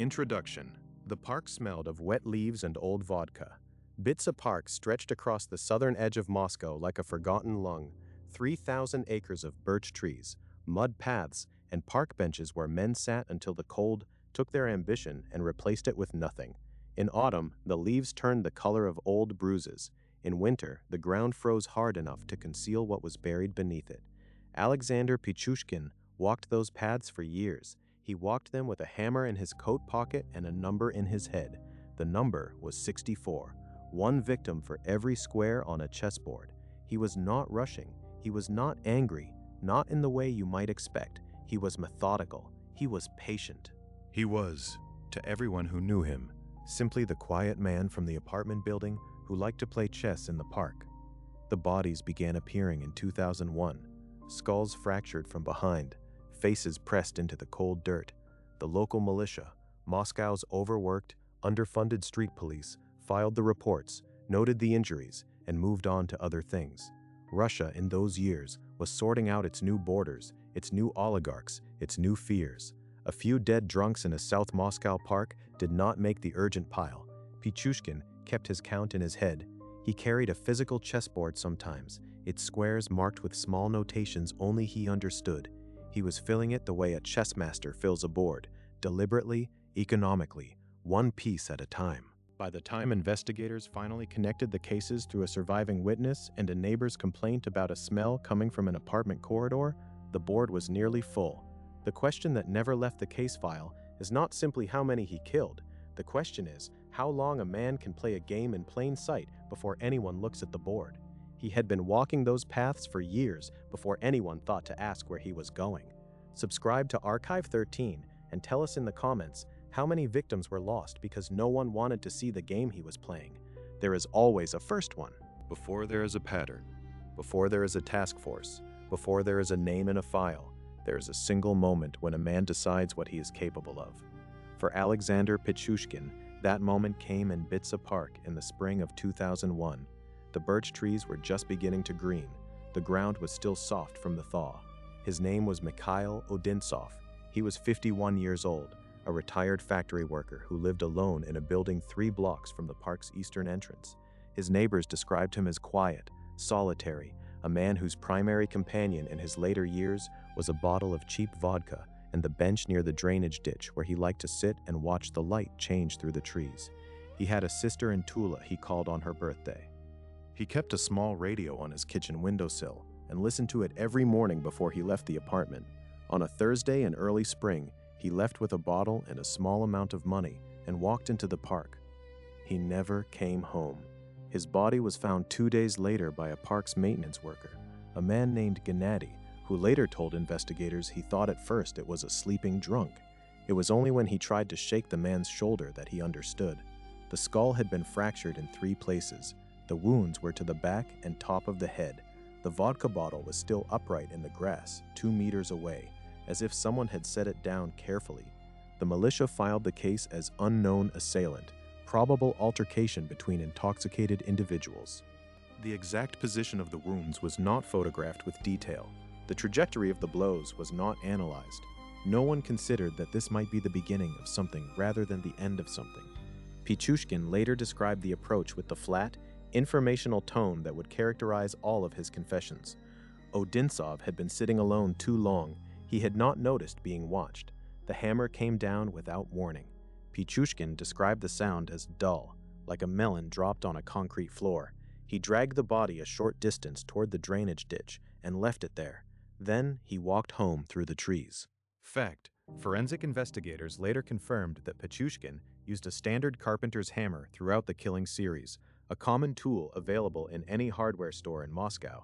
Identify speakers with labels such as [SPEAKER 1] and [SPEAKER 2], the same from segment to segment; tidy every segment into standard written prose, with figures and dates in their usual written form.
[SPEAKER 1] Introduction. The park smelled of wet leaves and old vodka. Bitsa Park stretched across the southern edge of Moscow like a forgotten lung. 3,000 acres of birch trees, mud paths, and park benches where men sat until the cold took their ambition and replaced it with nothing. In autumn, the leaves turned the color of old bruises. In winter, the ground froze hard enough to conceal what was buried beneath it. Alexander Pichushkin walked those paths for years. He walked them with a hammer in his coat pocket and a number in his head. The number was 64, one victim for every square on a chessboard. He was not rushing. He was not angry, not in the way you might expect. He was methodical. He was patient. He was, to everyone who knew him, simply the quiet man from the apartment building who liked to play chess in the park. The bodies began appearing in 2001, skulls fractured from behind, faces pressed into the cold dirt. The local militia, Moscow's overworked, underfunded street police, filed the reports, noted the injuries, and moved on to other things. Russia in those years was sorting out its new borders, its new oligarchs, its new fears. A few dead drunks in a South Moscow park did not make the urgent pile. Pichushkin kept his count in his head. He carried a physical chessboard sometimes, its squares marked with small notations only he understood. He was filling it the way a chess master fills a board, deliberately, economically, one piece at a time. By the time investigators finally connected the cases through a surviving witness and a neighbor's complaint about a smell coming from an apartment corridor, the board was nearly full. The question that never left the case file is not simply how many he killed. The question is how long a man can play a game in plain sight before anyone looks at the board. He had been walking those paths for years before anyone thought to ask where he was going. Subscribe to Archive 13 and tell us in the comments how many victims were lost because no one wanted to see the game he was playing. There is always a first one. Before there is a pattern, before there is a task force, before there is a name in a file, there is a single moment when a man decides what he is capable of. For Alexander Pichushkin, that moment came in Bitsa Park in the spring of 2001. The birch trees were just beginning to green. The ground was still soft from the thaw. His name was Mikhail Odintsov. He was 51 years old, a retired factory worker who lived alone in a building 3 blocks from the park's eastern entrance. His neighbors described him as quiet, solitary, a man whose primary companion in his later years was a bottle of cheap vodka and the bench near the drainage ditch where he liked to sit and watch the light change through the trees. He had a sister in Tula he called on her birthday. He kept a small radio on his kitchen windowsill and listened to it every morning before he left the apartment. On a Thursday in early spring, he left with a bottle and a small amount of money and walked into the park. He never came home. His body was found 2 days later by a park's maintenance worker, a man named Gennady, who later told investigators he thought at first it was a sleeping drunk. It was only when he tried to shake the man's shoulder that he understood. The skull had been fractured in 3 places. The wounds were to the back and top of the head. The vodka bottle was still upright in the grass, 2 meters away, as if someone had set it down carefully. The militia filed the case as unknown assailant, probable altercation between intoxicated individuals. The exact position of the wounds was not photographed with detail. The trajectory of the blows was not analyzed. No one considered that this might be the beginning of something rather than the end of something. Pichushkin later described the approach with the flat, informational tone that would characterize all of his confessions. Odintsov had been sitting alone too long. He had not noticed being watched. The hammer came down without warning. Pichushkin described the sound as dull, like a melon dropped on a concrete floor. He dragged the body a short distance toward the drainage ditch and left it there. Then he walked home through the trees. Fact: forensic investigators later confirmed that Pichushkin used a standard carpenter's hammer throughout the killing series, a common tool available in any hardware store in Moscow.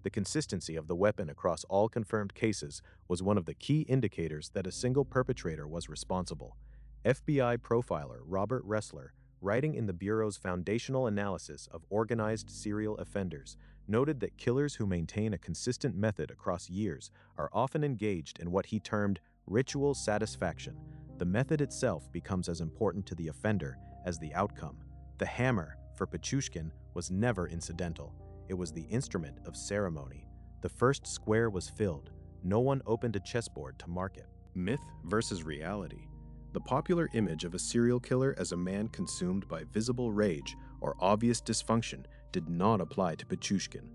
[SPEAKER 1] The consistency of the weapon across all confirmed cases was one of the key indicators that a single perpetrator was responsible. FBI profiler Robert Ressler, writing in the Bureau's foundational analysis of organized serial offenders, noted that killers who maintain a consistent method across years are often engaged in what he termed ritual satisfaction. The method itself becomes as important to the offender as the outcome. The hammer, for Pichushkin, was never incidental. It was the instrument of ceremony. The first square was filled. No one opened a chessboard to mark it. Myth versus reality. The popular image of a serial killer as a man consumed by visible rage or obvious dysfunction did not apply to Pichushkin.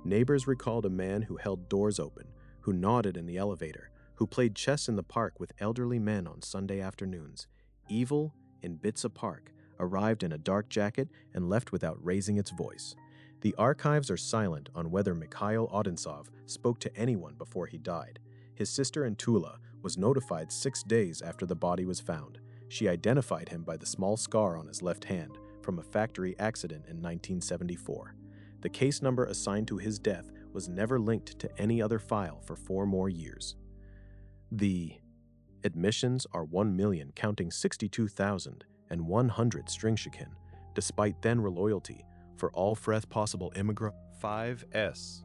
[SPEAKER 1] Neighbors recalled a man who held doors open, who nodded in the elevator, who played chess in the park with elderly men on Sunday afternoons. Evil, in Bitsa Park, arrived in a dark jacket and left without raising its voice. The archives are silent on whether Mikhail Odintsov spoke to anyone before he died. His sister Antula was notified 6 days after the body was found. She identified him by the small scar on his left hand from a factory accident in 1974. The case number assigned to his death was never linked to any other file for 4 more years. The admissions are 1 million, counting 62,100 Stringshikin, despite then loyalty for all freth possible immigrant. 5S.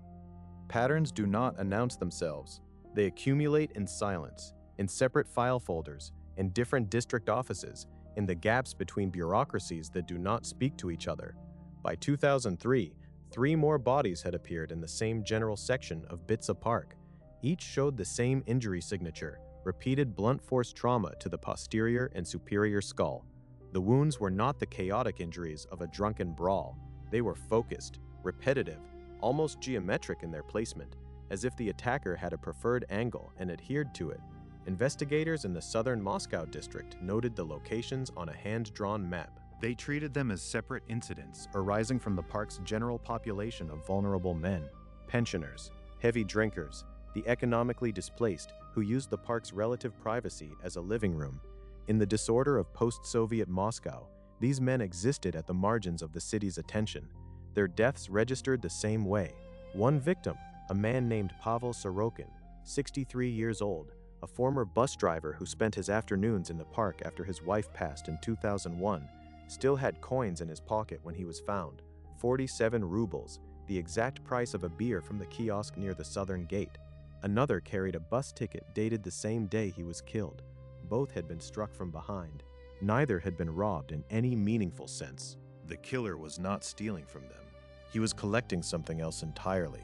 [SPEAKER 1] Patterns do not announce themselves. They accumulate in silence, in separate file folders, in different district offices, in the gaps between bureaucracies that do not speak to each other. By 2003, 3 more bodies had appeared in the same general section of Bitsa Park. Each showed the same injury signature, repeated blunt force trauma to the posterior and superior skull. The wounds were not the chaotic injuries of a drunken brawl. They were focused, repetitive, almost geometric in their placement, as if the attacker had a preferred angle and adhered to it. Investigators in the southern Moscow district noted the locations on a hand-drawn map. They treated them as separate incidents arising from the park's general population of vulnerable men, pensioners, heavy drinkers, the economically displaced who used the park's relative privacy as a living room. In the disorder of post-Soviet Moscow, these men existed at the margins of the city's attention. Their deaths registered the same way. One victim, a man named Pavel Sorokin, 63 years old, a former bus driver who spent his afternoons in the park after his wife passed in 2001, still had coins in his pocket when he was found, 47 rubles, the exact price of a beer from the kiosk near the southern gate. Another carried a bus ticket dated the same day he was killed. Both had been struck from behind. Neither had been robbed in any meaningful sense. The killer was not stealing from them. He was collecting something else entirely.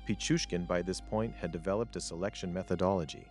[SPEAKER 1] Pichushkin, by this point, had developed a selection methodology.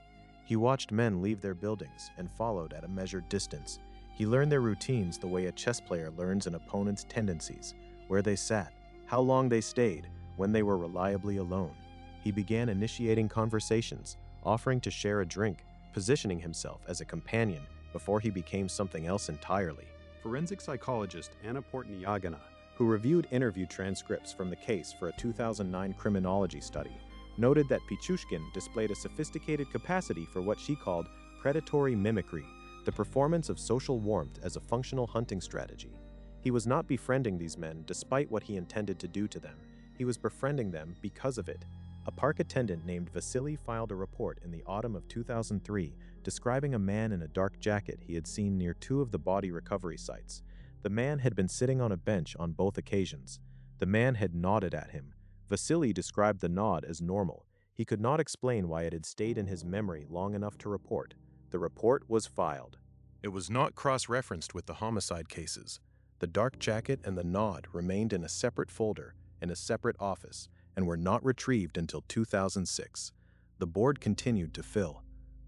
[SPEAKER 1] He watched men leave their buildings and followed at a measured distance. He learned their routines the way a chess player learns an opponent's tendencies, where they sat, how long they stayed, when they were reliably alone. He began initiating conversations, offering to share a drink, positioning himself as a companion before he became something else entirely. Forensic psychologist Anna Portnyagina, who reviewed interview transcripts from the case for a 2009 criminology study, noted that Pichushkin displayed a sophisticated capacity for what she called predatory mimicry, the performance of social warmth as a functional hunting strategy. He was not befriending these men despite what he intended to do to them. He was befriending them because of it. A park attendant named Vasily filed a report in the autumn of 2003 describing a man in a dark jacket he had seen near 2 of the body recovery sites. The man had been sitting on a bench on both occasions. The man had nodded at him. Vasily described the nod as normal. He could not explain why it had stayed in his memory long enough to report. The report was filed. It was not cross-referenced with the homicide cases. The dark jacket and the nod remained in a separate folder in a separate office and were not retrieved until 2006. The board continued to fill.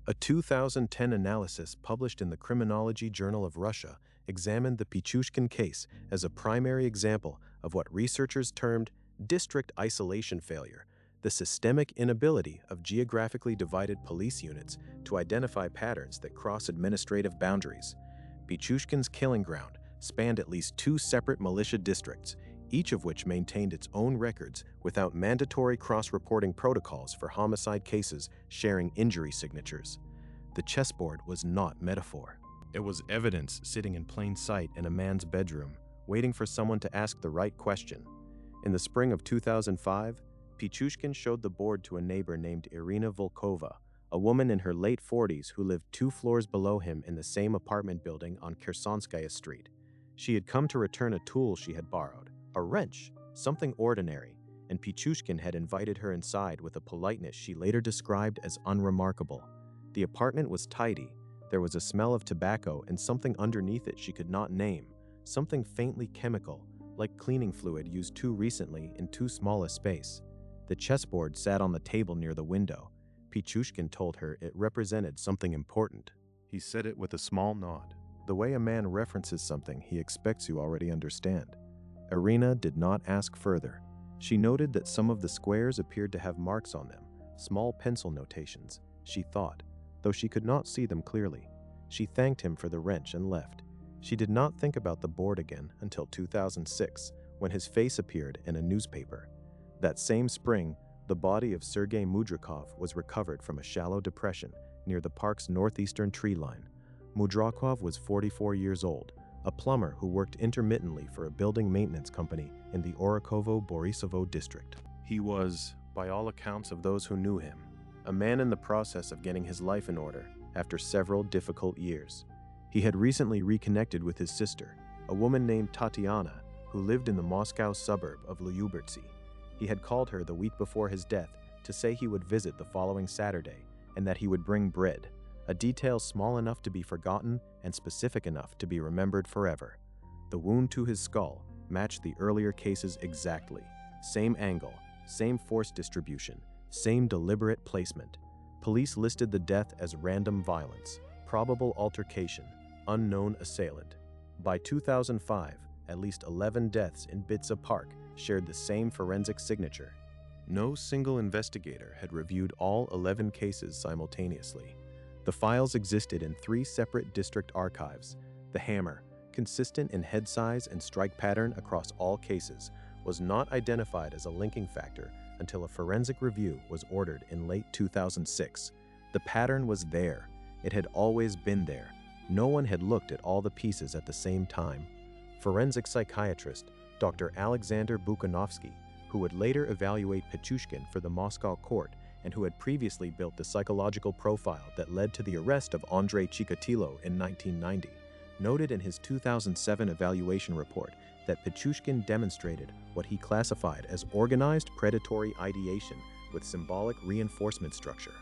[SPEAKER 1] A 2010 analysis published in the Criminology Journal of Russia examined the Pichushkin case as a primary example of what researchers termed district isolation failure, the systemic inability of geographically divided police units to identify patterns that cross administrative boundaries. Pichushkin's killing ground spanned at least 2 separate militia districts, each of which maintained its own records without mandatory cross-reporting protocols for homicide cases sharing injury signatures. The chessboard was not metaphor. It was evidence sitting in plain sight in a man's bedroom, waiting for someone to ask the right question. In the spring of 2005, Pichushkin showed the board to a neighbor named Irina Volkova, a woman in her late 40s who lived 2 floors below him in the same apartment building on Kersonskaya Street. She had come to return a tool she had borrowed, a wrench, something ordinary, and Pichushkin had invited her inside with a politeness she later described as unremarkable. The apartment was tidy. There was a smell of tobacco and something underneath it she could not name, something faintly chemical, like cleaning fluid used too recently in too small a space. The chessboard sat on the table near the window. Pichushkin told her it represented something important. He said it with a small nod, the way a man references something he expects you already understand. Irina did not ask further. She noted that some of the squares appeared to have marks on them, small pencil notations, she thought, though she could not see them clearly. She thanked him for the wrench and left. She did not think about the board again until 2006, when his face appeared in a newspaper. That same spring, the body of Sergei Mudrikov was recovered from a shallow depression near the park's northeastern tree line. Mudrikov was 44 years old, a plumber who worked intermittently for a building maintenance company in the Orakovo-Borisovo district. He was, by all accounts of those who knew him, a man in the process of getting his life in order after several difficult years. He had recently reconnected with his sister, a woman named Tatiana, who lived in the Moscow suburb of Lyubertsy. He had called her the week before his death to say he would visit the following Saturday and that he would bring bread, a detail small enough to be forgotten and specific enough to be remembered forever. The wound to his skull matched the earlier cases exactly. Same angle, same force distribution, same deliberate placement. Police listed the death as random violence, probable altercation, unknown assailant. By 2005, at least 11 deaths in Bitsa Park shared the same forensic signature. No single investigator had reviewed all 11 cases simultaneously. The files existed in 3 separate district archives. The hammer, consistent in head size and strike pattern across all cases, was not identified as a linking factor until a forensic review was ordered in late 2006. The pattern was there. It had always been there. No one had looked at all the pieces at the same time. Forensic psychiatrist Dr. Alexander Pichushkin, who would later evaluate Pichushkin for the Moscow court and who had previously built the psychological profile that led to the arrest of Andrei Chikatilo in 1990, noted in his 2007 evaluation report that Pichushkin demonstrated what he classified as organized predatory ideation with symbolic reinforcement structure.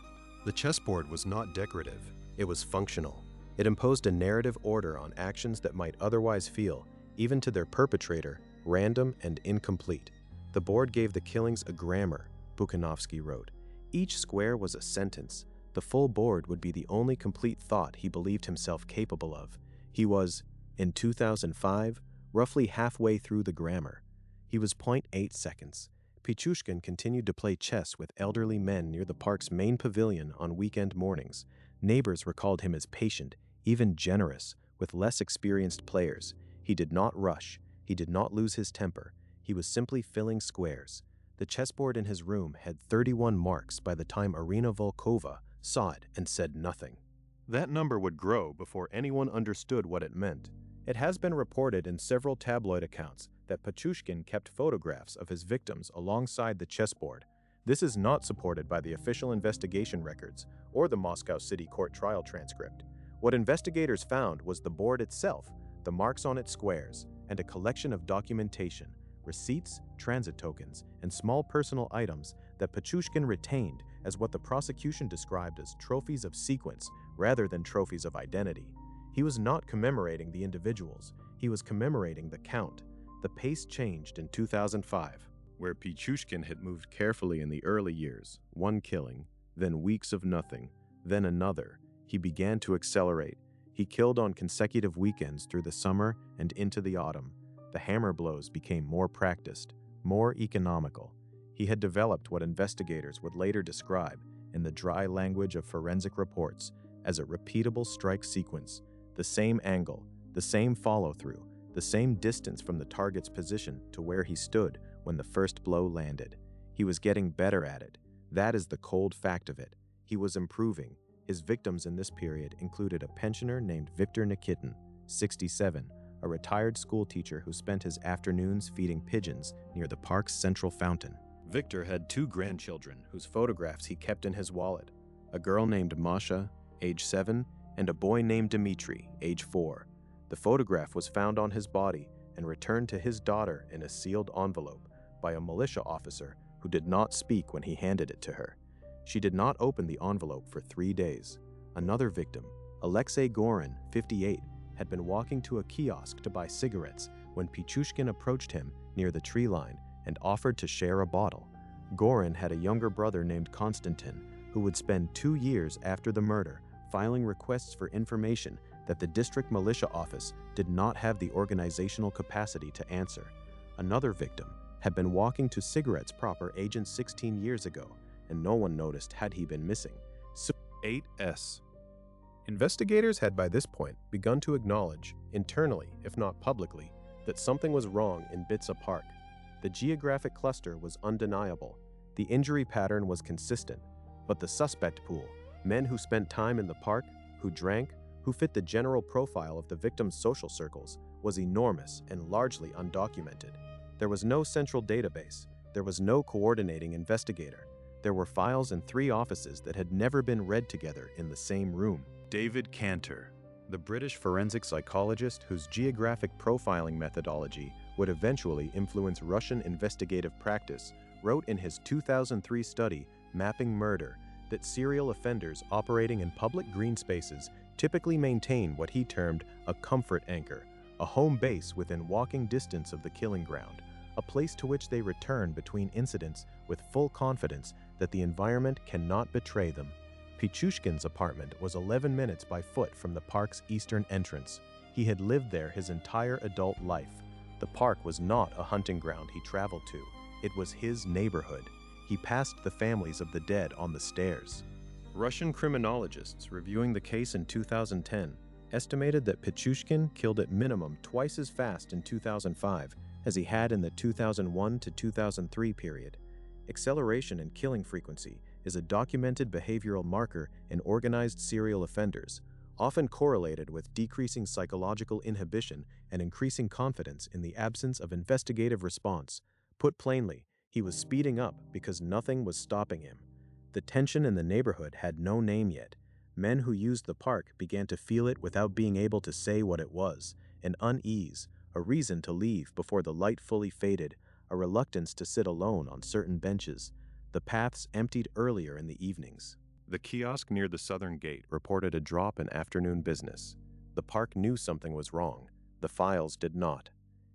[SPEAKER 1] The chessboard was not decorative, it was functional. It imposed a narrative order on actions that might otherwise feel, even to their perpetrator, random and incomplete. The board gave the killings a grammar, Pichushkin wrote. Each square was a sentence. The full board would be the only complete thought he believed himself capable of. He was, in 2005, roughly halfway through the grammar. He was 0.8 seconds. Pichushkin continued to play chess with elderly men near the park's main pavilion on weekend mornings. Neighbors recalled him as patient, even generous, with less experienced players. He did not rush. He did not lose his temper. He was simply filling squares. The chessboard in his room had 31 marks by the time Irina Volkova saw it and said nothing. That number would grow before anyone understood what it meant. It has been reported in several tabloid accounts that Pichushkin kept photographs of his victims alongside the chessboard. This is not supported by the official investigation records or the Moscow City Court trial transcript. What investigators found was the board itself, the marks on its squares, and a collection of documentation, receipts, transit tokens, and small personal items that Pichushkin retained as what the prosecution described as trophies of sequence rather than trophies of identity. He was not commemorating the individuals, he was commemorating the count. The pace changed in 2005, where Pichushkin had moved carefully in the early years, one killing, then weeks of nothing, then another. He began to accelerate. He killed on consecutive weekends through the summer and into the autumn. The hammer blows became more practiced, more economical. He had developed what investigators would later describe, in the dry language of forensic reports, as a repeatable strike sequence, the same angle, the same follow-through, the same distance from the target's position to where he stood when the first blow landed. He was getting better at it. That is the cold fact of it. He was improving. His victims in this period included a pensioner named Viktor Nikitin, 67, a retired schoolteacher who spent his afternoons feeding pigeons near the park's central fountain. Viktor had 2 grandchildren whose photographs he kept in his wallet, a girl named Masha, age 7, and a boy named Dmitry, age 4. The photograph was found on his body and returned to his daughter in a sealed envelope by a militia officer who did not speak when he handed it to her. She did not open the envelope for 3 days. Another victim, Alexei Gorin, 58, had been walking to a kiosk to buy cigarettes when Pichushkin approached him near the tree line and offered to share a bottle. Gorin had a younger brother named Konstantin, who would spend 2 years after the murder filing requests for information that the district militia office did not have the organizational capacity to answer. Another victim had been walking to cigarettes proper agent 16 years ago, and no one noticed had he been missing. 8S. Investigators had by this point begun to acknowledge, internally if not publicly, that something was wrong in Bitsa Park. The geographic cluster was undeniable, the injury pattern was consistent, but the suspect pool, men who spent time in the park, who drank, who fit the general profile of the victim's social circles, was enormous and largely undocumented. There was no central database, there was no coordinating investigator. There were files in 3 offices that had never been read together in the same room. David Cantor, the British forensic psychologist whose geographic profiling methodology would eventually influence Russian investigative practice, wrote in his 2003 study, Mapping Murder, that serial offenders operating in public green spaces typically maintain what he termed a comfort anchor, a home base within walking distance of the killing ground, a place to which they return between incidents with full confidence that the environment cannot betray them. Pichushkin's apartment was 11 minutes by foot from the park's eastern entrance. He had lived there his entire adult life. The park was not a hunting ground he traveled to. It was his neighborhood. He passed the families of the dead on the stairs. Russian criminologists reviewing the case in 2010 estimated that Pichushkin killed at minimum twice as fast in 2005 as he had in the 2001 to 2003 period. Acceleration in killing frequency is a documented behavioral marker in organized serial offenders, often correlated with decreasing psychological inhibition and increasing confidence in the absence of investigative response. Put plainly, he was speeding up because nothing was stopping him. The tension in the neighborhood had no name yet. Men who used the park began to feel it without being able to say what it was, an unease, a reason to leave before the light fully faded, a reluctance to sit alone on certain benches. The paths emptied earlier in the evenings. The kiosk near the southern gate reported a drop in afternoon business. The park knew something was wrong. The files did not.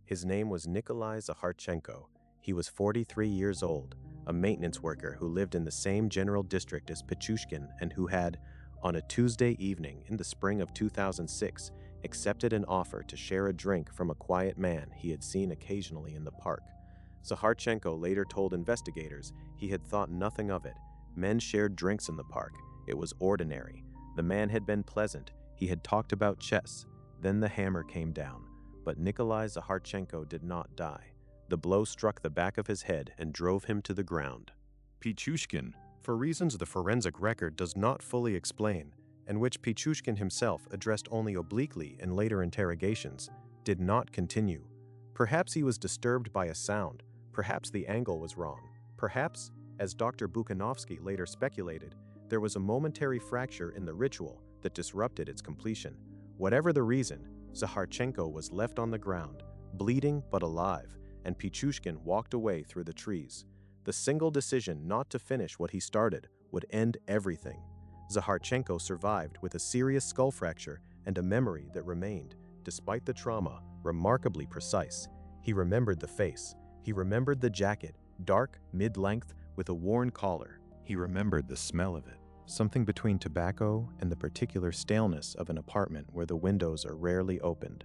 [SPEAKER 1] His name was Nikolai Zakharchenko. He was 43 years old, a maintenance worker who lived in the same general district as Pichushkin and who had, on a Tuesday evening in the spring of 2006, accepted an offer to share a drink from a quiet man he had seen occasionally in the park. Zakharchenko later told investigators he had thought nothing of it. Men shared drinks in the park. It was ordinary. The man had been pleasant. He had talked about chess. Then the hammer came down. But Nikolai Zakharchenko did not die. The blow struck the back of his head and drove him to the ground. Pichushkin, for reasons the forensic record does not fully explain, and which Pichushkin himself addressed only obliquely in later interrogations, did not continue. Perhaps he was disturbed by a sound. Perhaps the angle was wrong. Perhaps, as Dr. Bukhanovsky later speculated, there was a momentary fracture in the ritual that disrupted its completion. Whatever the reason, Zakharchenko was left on the ground, bleeding but alive, and Pichushkin walked away through the trees. The single decision not to finish what he started would end everything. Zakharchenko survived with a serious skull fracture and a memory that remained, despite the trauma, remarkably precise. He remembered the face. He remembered the jacket, dark, mid-length, with a worn collar. He remembered the smell of it, something between tobacco and the particular staleness of an apartment where the windows are rarely opened.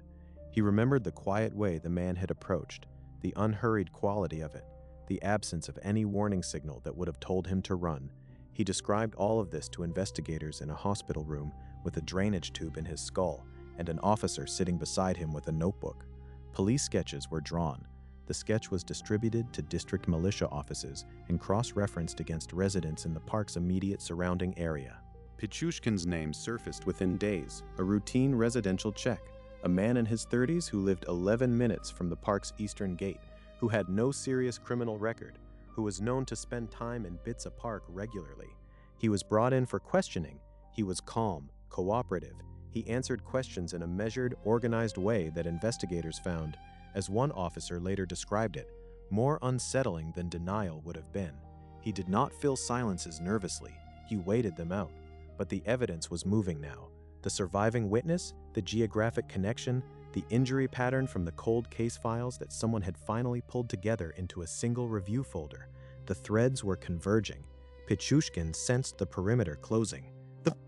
[SPEAKER 1] He remembered the quiet way the man had approached, the unhurried quality of it, the absence of any warning signal that would have told him to run. He described all of this to investigators in a hospital room with a drainage tube in his skull and an officer sitting beside him with a notebook. Police sketches were drawn. The sketch was distributed to district militia offices and cross-referenced against residents in the park's immediate surrounding area. Pichushkin's name surfaced within days, a routine residential check. A man in his 30s who lived 11 minutes from the park's eastern gate, who had no serious criminal record, who was known to spend time in Bitsa Park regularly. He was brought in for questioning. He was calm, cooperative. He answered questions in a measured, organized way that investigators found, as one officer later described it, more unsettling than denial would have been. He did not fill silences nervously. He waited them out. But the evidence was moving now. The surviving witness, the geographic connection, the injury pattern from the cold case files that someone had finally pulled together into a single review folder. The threads were converging. Pichushkin sensed the perimeter closing.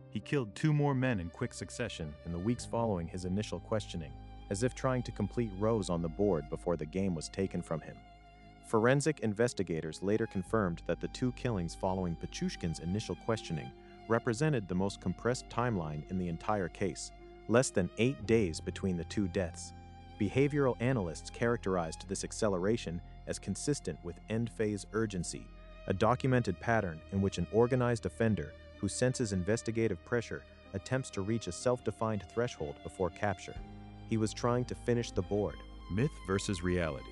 [SPEAKER 1] He killed 2 more men in quick succession in the weeks following his initial questioning, as if trying to complete rows on the board before the game was taken from him. Forensic investigators later confirmed that the 2 killings following Pichushkin's initial questioning represented the most compressed timeline in the entire case, less than 8 days between the 2 deaths. Behavioral analysts characterized this acceleration as consistent with end-phase urgency, a documented pattern in which an organized offender who senses investigative pressure attempts to reach a self-defined threshold before capture. He was trying to finish the board. Myth versus reality.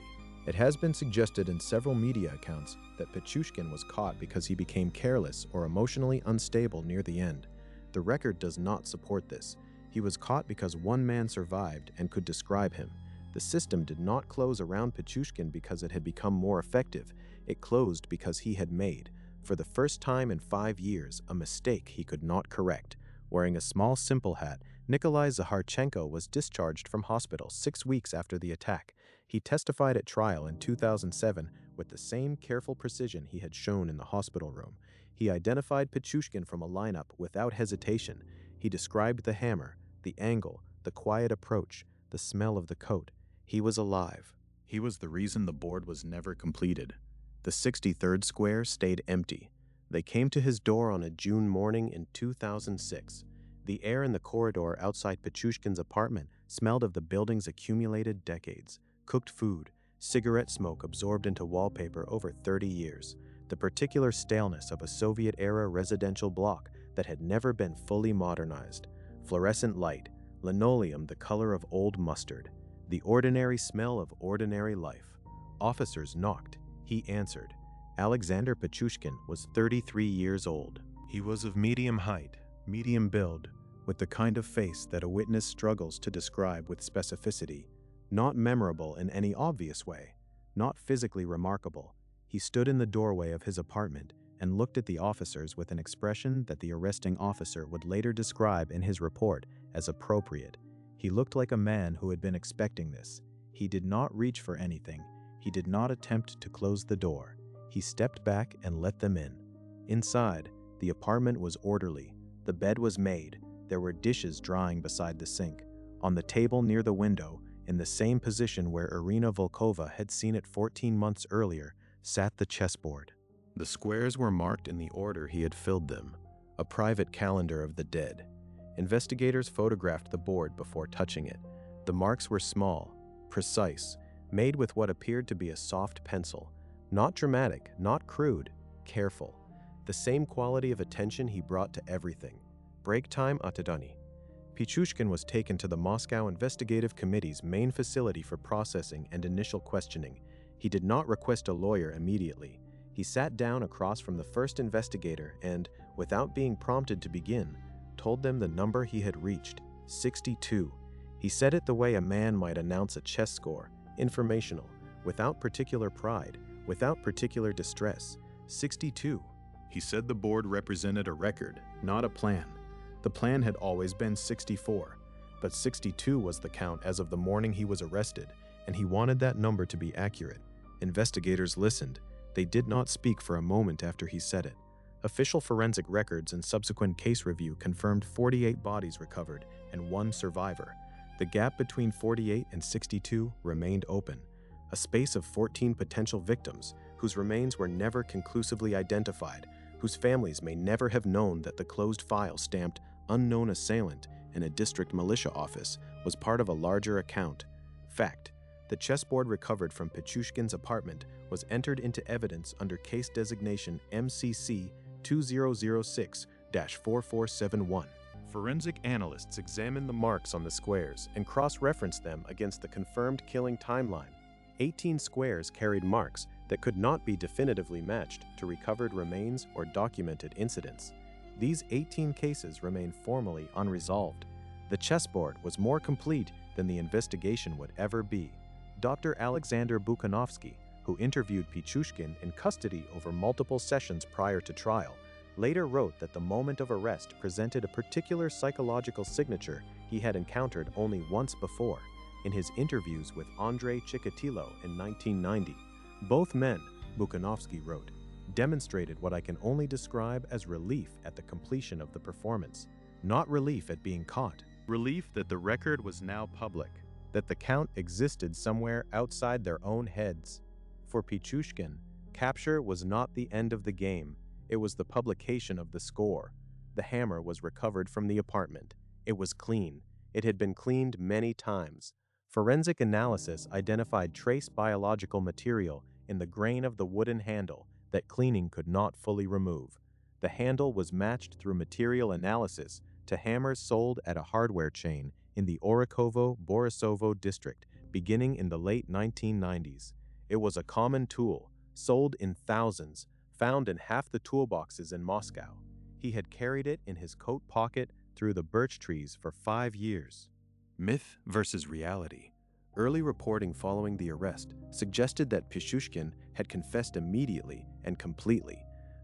[SPEAKER 1] It has been suggested in several media accounts that Pichushkin was caught because he became careless or emotionally unstable near the end. The record does not support this. He was caught because one man survived and could describe him. The system did not close around Pichushkin because it had become more effective. It closed because he had made, for the first time in 5 years, a mistake he could not correct. Wearing a small simple hat, Nikolai Zaharchenko was discharged from hospital 6 weeks after the attack. He testified at trial in 2007 with the same careful precision he had shown in the hospital room. He identified Pichushkin from a lineup without hesitation. He described the hammer, the angle, the quiet approach, the smell of the coat. He was alive. He was the reason the board was never completed. The 63rd square stayed empty. They came to his door on a June morning in 2006. The air in the corridor outside Pichushkin's apartment smelled of the building's accumulated decades, cooked food, cigarette smoke absorbed into wallpaper over 30 years, the particular staleness of a Soviet-era residential block that had never been fully modernized, fluorescent light, linoleum the color of old mustard, the ordinary smell of ordinary life. Officers knocked. He answered. Alexander Pichushkin was 33 years old. He was of medium height, medium build, with the kind of face that a witness struggles to describe with specificity. Not memorable in any obvious way, not physically remarkable. He stood in the doorway of his apartment and looked at the officers with an expression that the arresting officer would later describe in his report as appropriate. He looked like a man who had been expecting this. He did not reach for anything. He did not attempt to close the door. He stepped back and let them in. Inside, the apartment was orderly. The bed was made. There were dishes drying beside the sink. On the table near the window, in the same position where Irina Volkova had seen it 14 months earlier, sat the chessboard. The squares were marked in the order he had filled them, a private calendar of the dead. Investigators photographed the board before touching it. The marks were small, precise, made with what appeared to be a soft pencil. Not dramatic, not crude, careful. The same quality of attention he brought to everything. Break time atadani. Pichushkin was taken to the Moscow Investigative Committee's main facility for processing and initial questioning. He did not request a lawyer immediately. He sat down across from the first investigator and, without being prompted to begin, told them the number he had reached, 62. He said it the way a man might announce a chess score, informational, without particular pride, without particular distress. 62. He said the board represented a record, not a plan. The plan had always been 64, but 62 was the count as of the morning he was arrested, and he wanted that number to be accurate. Investigators listened. They did not speak for a moment after he said it. Official forensic records and subsequent case review confirmed 48 bodies recovered and 1 survivor. The gap between 48 and 62 remained open, a space of 14 potential victims whose remains were never conclusively identified, whose families may never have known that the closed file stamped "unknown assailant" in a district militia office was part of a larger account. Fact: the chessboard recovered from Pichushkin's apartment was entered into evidence under case designation MCC 2006-4471. Forensic analysts examined the marks on the squares and cross-referenced them against the confirmed killing timeline. 18 squares carried marks that could not be definitively matched to recovered remains or documented incidents. These 18 cases remain formally unresolved. The chessboard was more complete than the investigation would ever be. Dr. Alexander Bukhanovsky, who interviewed Pichushkin in custody over multiple sessions prior to trial, later wrote that the moment of arrest presented a particular psychological signature he had encountered only once before, in his interviews with Andrei Chikatilo in 1990. Both men, Bukhanovsky wrote, demonstrated what I can only describe as relief at the completion of the performance. not relief at being caught. Relief that the record was now public, that the count existed somewhere outside their own heads. For Pichushkin, capture was not the end of the game, it was the publication of the score. The hammer was recovered from the apartment. It was clean. It had been cleaned many times. Forensic analysis identified trace biological material in the grain of the wooden handle that cleaning could not fully remove. The handle was matched through material analysis to hammers sold at a hardware chain in the Orikovo-Borisovo district beginning in the late 1990s. It was a common tool, sold in thousands, found in half the toolboxes in Moscow. He had carried it in his coat pocket through the birch trees for 5 years. Myth versus reality. Early reporting following the arrest suggested that Pichushkin had confessed immediately and completely.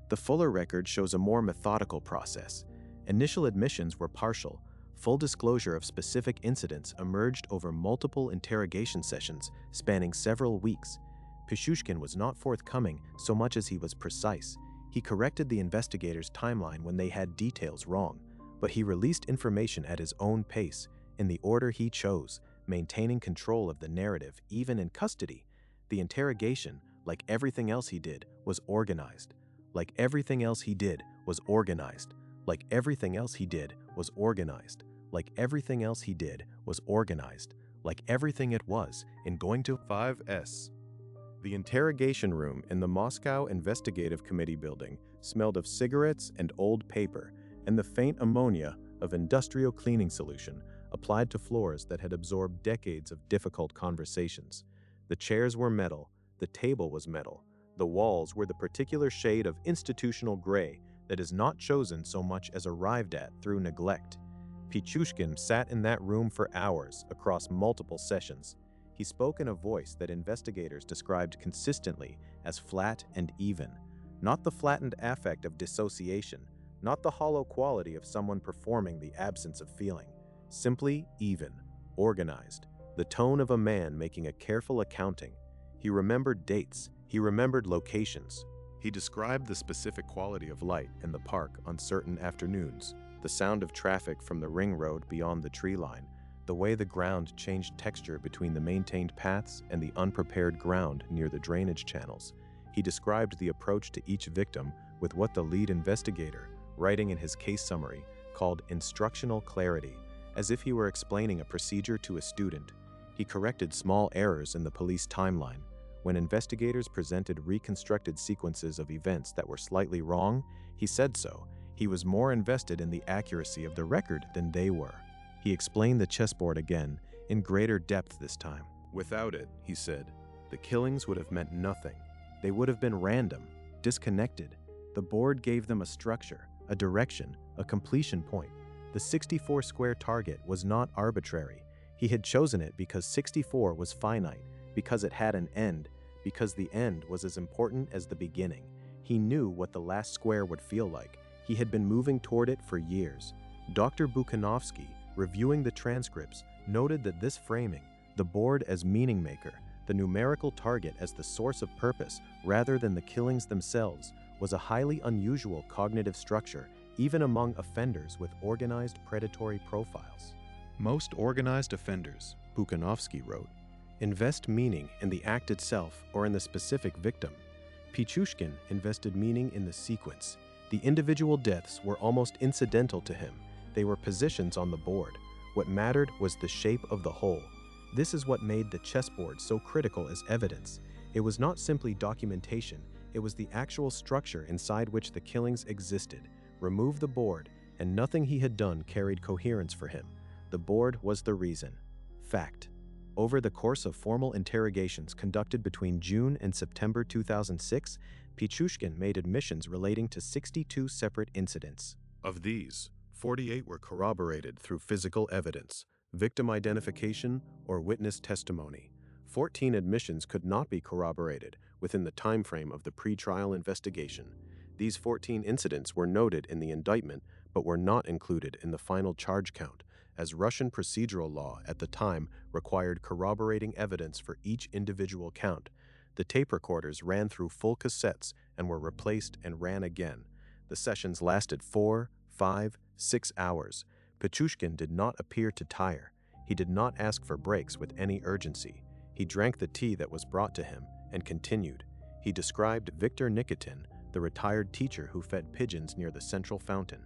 [SPEAKER 1] The fuller record shows a more methodical process. Initial admissions were partial. Full disclosure of specific incidents emerged over multiple interrogation sessions spanning several weeks. Pichushkin was not forthcoming so much as he was precise. He corrected the investigators' timeline when they had details wrong, but he released information at his own pace, in the order he chose, maintaining control of the narrative even in custody. The interrogation, like everything else he did, was organized. Like everything else he did was organized. Like everything else he did was organized. Like everything else he did was organized. Like everything it was in going to 5S. The interrogation room in the Moscow Investigative Committee building smelled of cigarettes and old paper and the faint ammonia of industrial cleaning solution applied to floors that had absorbed decades of difficult conversations. The chairs were metal, the table was metal, the walls were the particular shade of institutional gray that is not chosen so much as arrived at through neglect. Pichushkin sat in that room for hours across multiple sessions. He spoke in a voice that investigators described consistently as flat and even, not the flattened affect of dissociation, not the hollow quality of someone performing the absence of feeling, simply even, organized, the tone of a man making a careful accounting. He remembered dates, he remembered locations. He described the specific quality of light in the park on certain afternoons, the sound of traffic from the ring road beyond the tree line, the way the ground changed texture between the maintained paths and the unprepared ground near the drainage channels. He described the approach to each victim with what the lead investigator, writing in his case summary, called instructional clarity, as if he were explaining a procedure to a student. He corrected small errors in the police timeline. When investigators presented reconstructed sequences of events that were slightly wrong, he said so. He was more invested in the accuracy of the record than they were. He explained the chessboard again, in greater depth this time. Without it, he said, the killings would have meant nothing. They would have been random, disconnected. The board gave them a structure, a direction, a completion point. The 64-square target was not arbitrary. He had chosen it because 64 was finite, because it had an end, because the end was as important as the beginning. He knew what the last square would feel like. He had been moving toward it for years. Dr. Bukhanovsky, reviewing the transcripts, noted that this framing, the board as meaning maker, the numerical target as the source of purpose rather than the killings themselves, was a highly unusual cognitive structure, even among offenders with organized predatory profiles. Most organized offenders, Bukhanovsky wrote, invest meaning in the act itself or in the specific victim. Pichushkin invested meaning in the sequence. The individual deaths were almost incidental to him. They were positions on the board. What mattered was the shape of the whole. This is what made the chessboard so critical as evidence. It was not simply documentation, it was the actual structure inside which the killings existed. Remove the board, and nothing he had done carried coherence for him. The board was the reason. Fact. Over the course of formal interrogations conducted between June and September 2006, Pichushkin made admissions relating to 62 separate incidents. Of these, 48 were corroborated through physical evidence, victim identification, or witness testimony. 14 admissions could not be corroborated within the time frame of the pre-trial investigation. These 14 incidents were noted in the indictment but were not included in the final charge count, as Russian procedural law at the time required corroborating evidence for each individual count. The tape recorders ran through full cassettes and were replaced and ran again. The sessions lasted 4, 5, 6 hours. Pichushkin did not appear to tire. He did not ask for breaks with any urgency. He drank the tea that was brought to him and continued. He described Viktor Nikitin, the retired teacher who fed pigeons near the central fountain.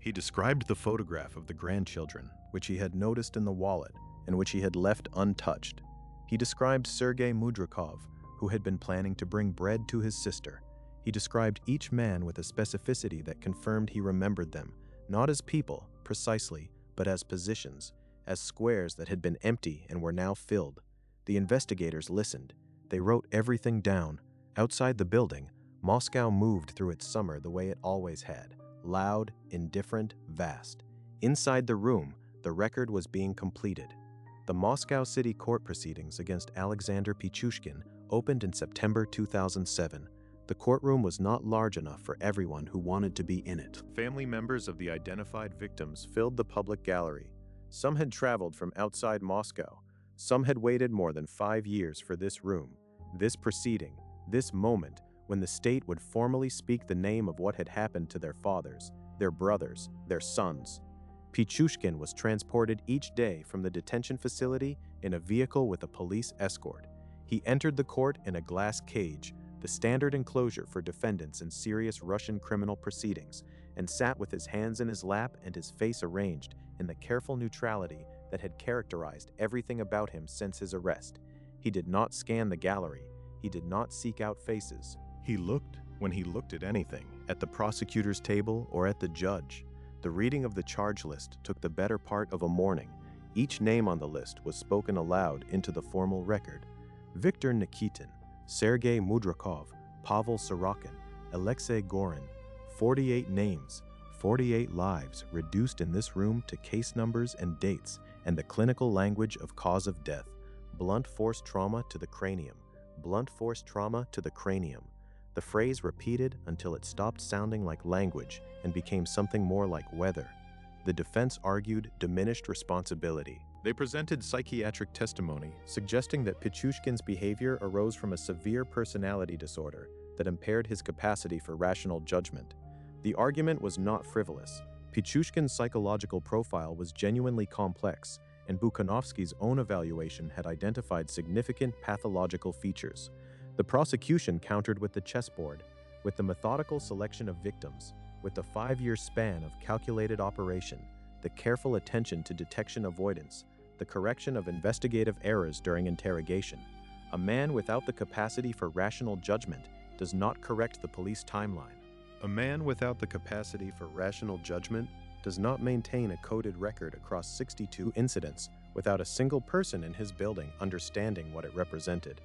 [SPEAKER 1] He described the photograph of the grandchildren, which he had noticed in the wallet and which he had left untouched. He described Sergei Mudrikov, who had been planning to bring bread to his sister. He described each man with a specificity that confirmed he remembered them, not as people, precisely, but as positions, as squares that had been empty and were now filled. The investigators listened. They wrote everything down. Outside the building, Moscow moved through its summer the way it always had, loud, indifferent, vast. Inside the room, the record was being completed. The Moscow City Court proceedings against Alexander Pichushkin opened in September 2007. The courtroom was not large enough for everyone who wanted to be in it. Family members of the identified victims filled the public gallery. Some had traveled from outside Moscow. Some had waited more than 5 years for this room, this proceeding, this moment when the state would formally speak the name of what had happened to their fathers, their brothers, their sons. Pichushkin was transported each day from the detention facility in a vehicle with a police escort. He entered the court in a glass cage, the standard enclosure for defendants in serious Russian criminal proceedings, and sat with his hands in his lap and his face arranged in the careful neutrality that had characterized everything about him since his arrest. He did not scan the gallery. He did not seek out faces. He looked, when he looked at anything, at the prosecutor's table or at the judge. The reading of the charge list took the better part of a morning. Each name on the list was spoken aloud into the formal record. Viktor Nikitin, Sergei Mudrikov, Pavel Sorokin, Alexei Gorin. 48 names, 48 lives reduced in this room to case numbers and dates and the clinical language of cause of death. Blunt force trauma to the cranium. Blunt force trauma to the cranium. The phrase repeated until it stopped sounding like language and became something more like weather. The defense argued diminished responsibility. They presented psychiatric testimony suggesting that Pichushkin's behavior arose from a severe personality disorder that impaired his capacity for rational judgment. The argument was not frivolous. Pichushkin's psychological profile was genuinely complex, and Bukhanovsky's own evaluation had identified significant pathological features. The prosecution countered with the chessboard, with the methodical selection of victims, with the 5-year span of calculated operation, the careful attention to detection avoidance, the correction of investigative errors during interrogation. A man without the capacity for rational judgment does not correct the police timeline. A man without the capacity for rational judgment does not maintain a coded record across 62 incidents without a single person in his building understanding what it represented.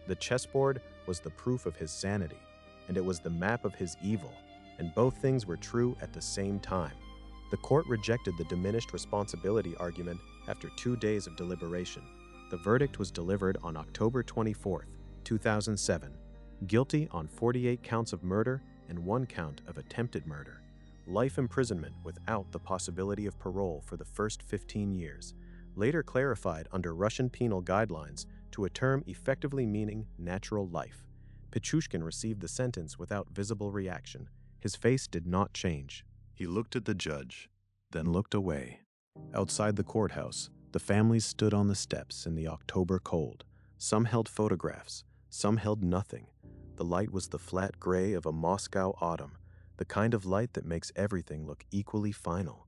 [SPEAKER 1] The chessboard was the proof of his sanity, and it was the map of his evil, and both things were true at the same time. The court rejected the diminished responsibility argument after 2 days of deliberation. The verdict was delivered on October 24, 2007. Guilty on 48 counts of murder and 1 count of attempted murder. Life imprisonment without the possibility of parole for the first 15 years, later clarified under Russian penal guidelines to a term effectively meaning natural life. Pichushkin received the sentence without visible reaction. His face did not change. He looked at the judge, then looked away. Outside the courthouse, the families stood on the steps in the October cold. Some held photographs, some held nothing. The light was the flat gray of a Moscow autumn, the kind of light that makes everything look equally final.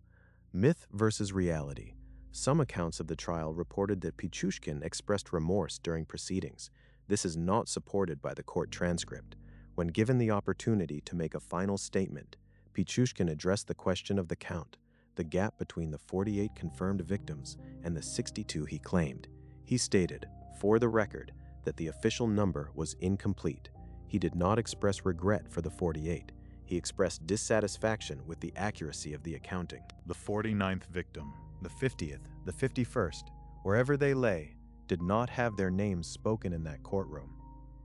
[SPEAKER 1] Myth versus reality. Some accounts of the trial reported that Pichushkin expressed remorse during proceedings. This is not supported by the court transcript. When given the opportunity to make a final statement, Pichushkin addressed the question of the count, the gap between the 48 confirmed victims and the 62 he claimed. He stated, for the record, that the official number was incomplete. He did not express regret for the 48. He expressed dissatisfaction with the accuracy of the accounting. The 49th victim, the 50th, the 51st, wherever they lay, did not have their names spoken in that courtroom.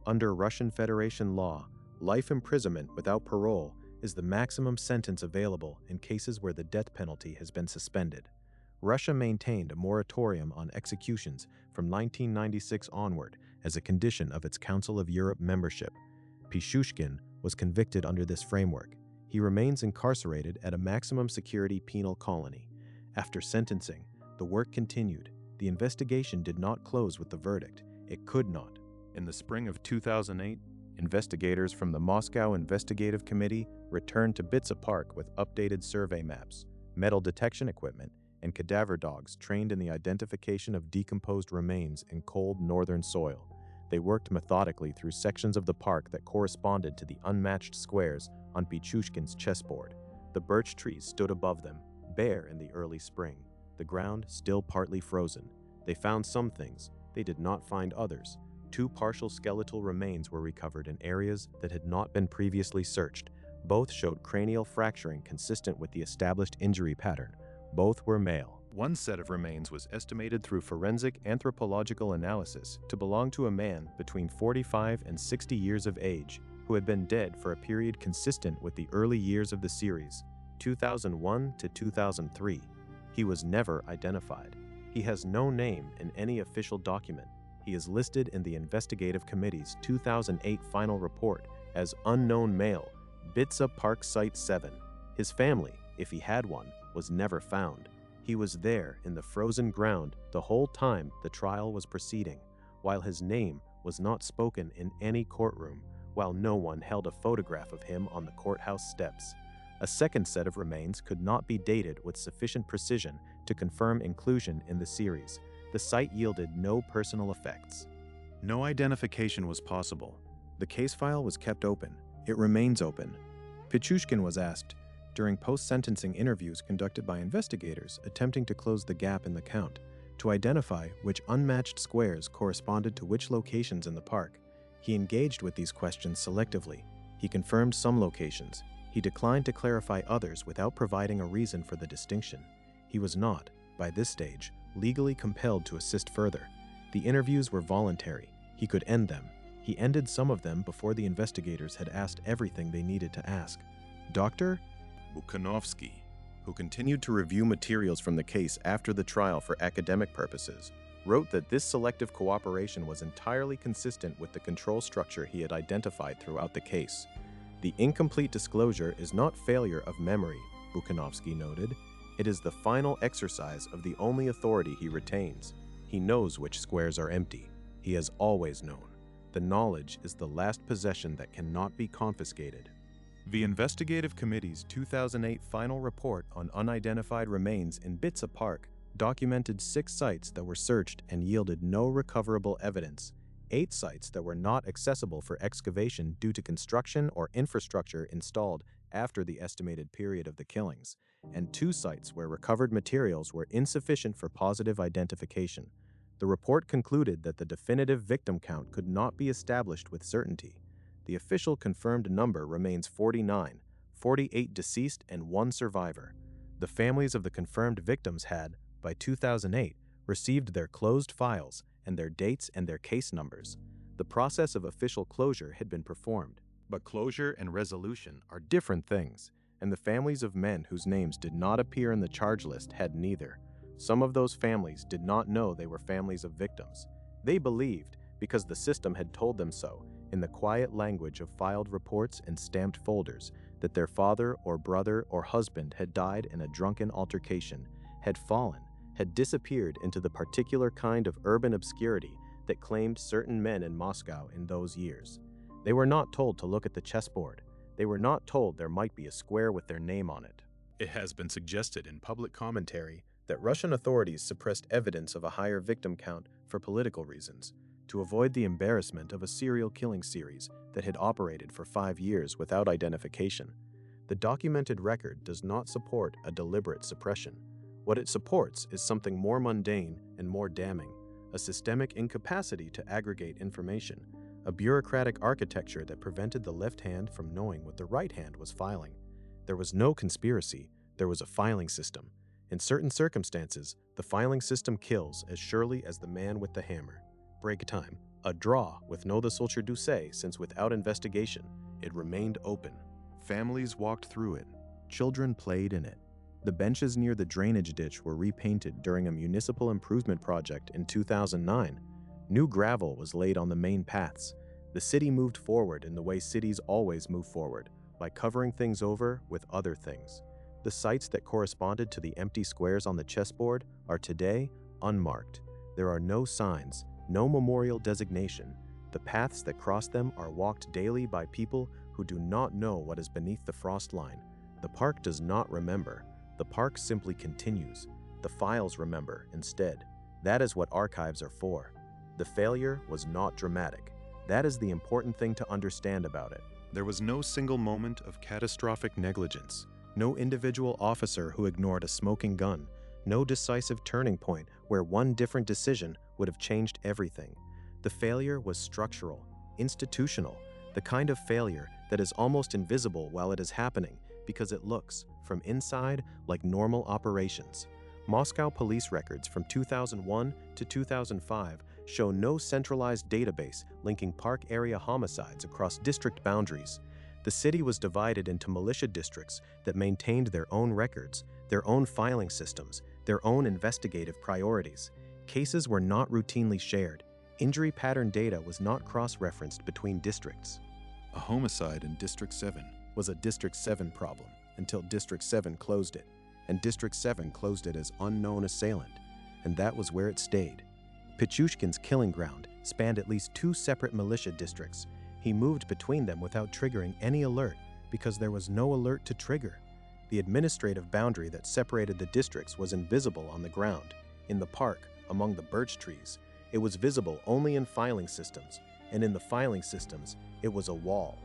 [SPEAKER 1] Under Russian Federation law, life imprisonment without parole is the maximum sentence available in cases where the death penalty has been suspended. Russia maintained a moratorium on executions from 1996 onward as a condition of its Council of Europe membership. Pichushkin was convicted under this framework. He remains incarcerated at a maximum security penal colony. After sentencing, the work continued. The investigation did not close with the verdict. It could not. In the spring of 2008, investigators from the Moscow Investigative Committee returned to Bitsa Park with updated survey maps, metal detection equipment, and cadaver dogs trained in the identification of decomposed remains in cold northern soil. They worked methodically through sections of the park that corresponded to the unmatched squares on Pichushkin's chessboard. The birch trees stood above them, bare in the early spring, the ground still partly frozen. They found some things, they did not find others. 2 partial skeletal remains were recovered in areas that had not been previously searched. Both showed cranial fracturing consistent with the established injury pattern. Both were male. One set of remains was estimated through forensic anthropological analysis to belong to a man between 45 and 60 years of age who had been dead for a period consistent with the early years of the series, 2001 to 2003. He was never identified. He has no name in any official document. He is listed in the Investigative Committee's 2008 final report as unknown male, Bitsa Park Site 7. His family, if he had one, was never found. He was there in the frozen ground the whole time the trial was proceeding, while his name was not spoken in any courtroom, while no one held a photograph of him on the courthouse steps. A second set of remains could not be dated with sufficient precision to confirm inclusion in the series. The site yielded no personal effects. No identification was possible. The case file was kept open. It remains open. Pichushkin was asked, during post-sentencing interviews conducted by investigators attempting to close the gap in the count, to identify which unmatched squares corresponded to which locations in the park. He engaged with these questions selectively. He confirmed some locations. He declined to clarify others without providing a reason for the distinction. He was not, by this stage, legally compelled to assist further. The interviews were voluntary. He could end them. He ended some of them before the investigators had asked everything they needed to ask. Dr. Bukhanovsky, who continued to review materials from the case after the trial for academic purposes, wrote that this selective cooperation was entirely consistent with the control structure he had identified throughout the case. The incomplete disclosure is not failure of memory, Bukhanovsky noted. It is the final exercise of the only authority he retains. He knows which squares are empty. He has always known. The knowledge is the last possession that cannot be confiscated. The Investigative Committee's 2008 final report on unidentified remains in Bitsa Park documented 6 sites that were searched and yielded no recoverable evidence, 8 sites that were not accessible for excavation due to construction or infrastructure installed after the estimated period of the killings, and 2 sites where recovered materials were insufficient for positive identification. The report concluded that the definitive victim count could not be established with certainty. The official confirmed number remains 49, 48 deceased and 1 survivor. The families of the confirmed victims had, by 2008, received their closed files and their dates and their case numbers. The process of official closure had been performed. But closure and resolution are different things, and the families of men whose names did not appear in the charge list had neither. Some of those families did not know they were families of victims. They believed, because the system had told them so, in the quiet language of filed reports and stamped folders, that their father or brother or husband had died in a drunken altercation, had fallen, had disappeared into the particular kind of urban obscurity that claimed certain men in Moscow in those years. They were not told to look at the chessboard. They were not told there might be a square with their name on it. It has been suggested in public commentary that Russian authorities suppressed evidence of a higher victim count for political reasons, to avoid the embarrassment of a serial killing series that had operated for 5 years without identification. The documented record does not support a deliberate suppression. What it supports is something more mundane and more damning, a systemic incapacity to aggregate information, a bureaucratic architecture that prevented the left hand from knowing what the right hand was filing. There was no conspiracy, there was a filing system. In certain circumstances, the filing system kills as surely as the man with the hammer. Break time. A draw with no the soldier du say, since without investigation, it remained open. Families walked through it. Children played in it. The benches near the drainage ditch were repainted during a municipal improvement project in 2009. New gravel was laid on the main paths. The city moved forward in the way cities always move forward, by covering things over with other things. The sites that corresponded to the empty squares on the chessboard are today unmarked. There are no signs, no memorial designation. The paths that cross them are walked daily by people who do not know what is beneath the frost line. The park does not remember. The park simply continues. The files remember instead. That is what archives are for. The failure was not dramatic. That is the important thing to understand about it. There was no single moment of catastrophic negligence, no individual officer who ignored a smoking gun, no decisive turning point where one different decision would have changed everything. The failure was structural, institutional, the kind of failure that is almost invisible while it is happening because it looks, from inside, like normal operations. Moscow police records from 2001 to 2005 show no centralized database linking park area homicides across district boundaries. The city was divided into militia districts that maintained their own records, their own filing systems, their own investigative priorities. Cases were not routinely shared. Injury pattern data was not cross-referenced between districts. A homicide in District 7 was a District 7 problem until District 7 closed it, and District 7 closed it as unknown assailant, and that was where it stayed. Pichushkin's killing ground spanned at least 2 separate militia districts. He moved between them without triggering any alert because there was no alert to trigger. The administrative boundary that separated the districts was invisible on the ground. In the park, among the birch trees, it was visible only in filing systems, and in the filing systems, it was a wall.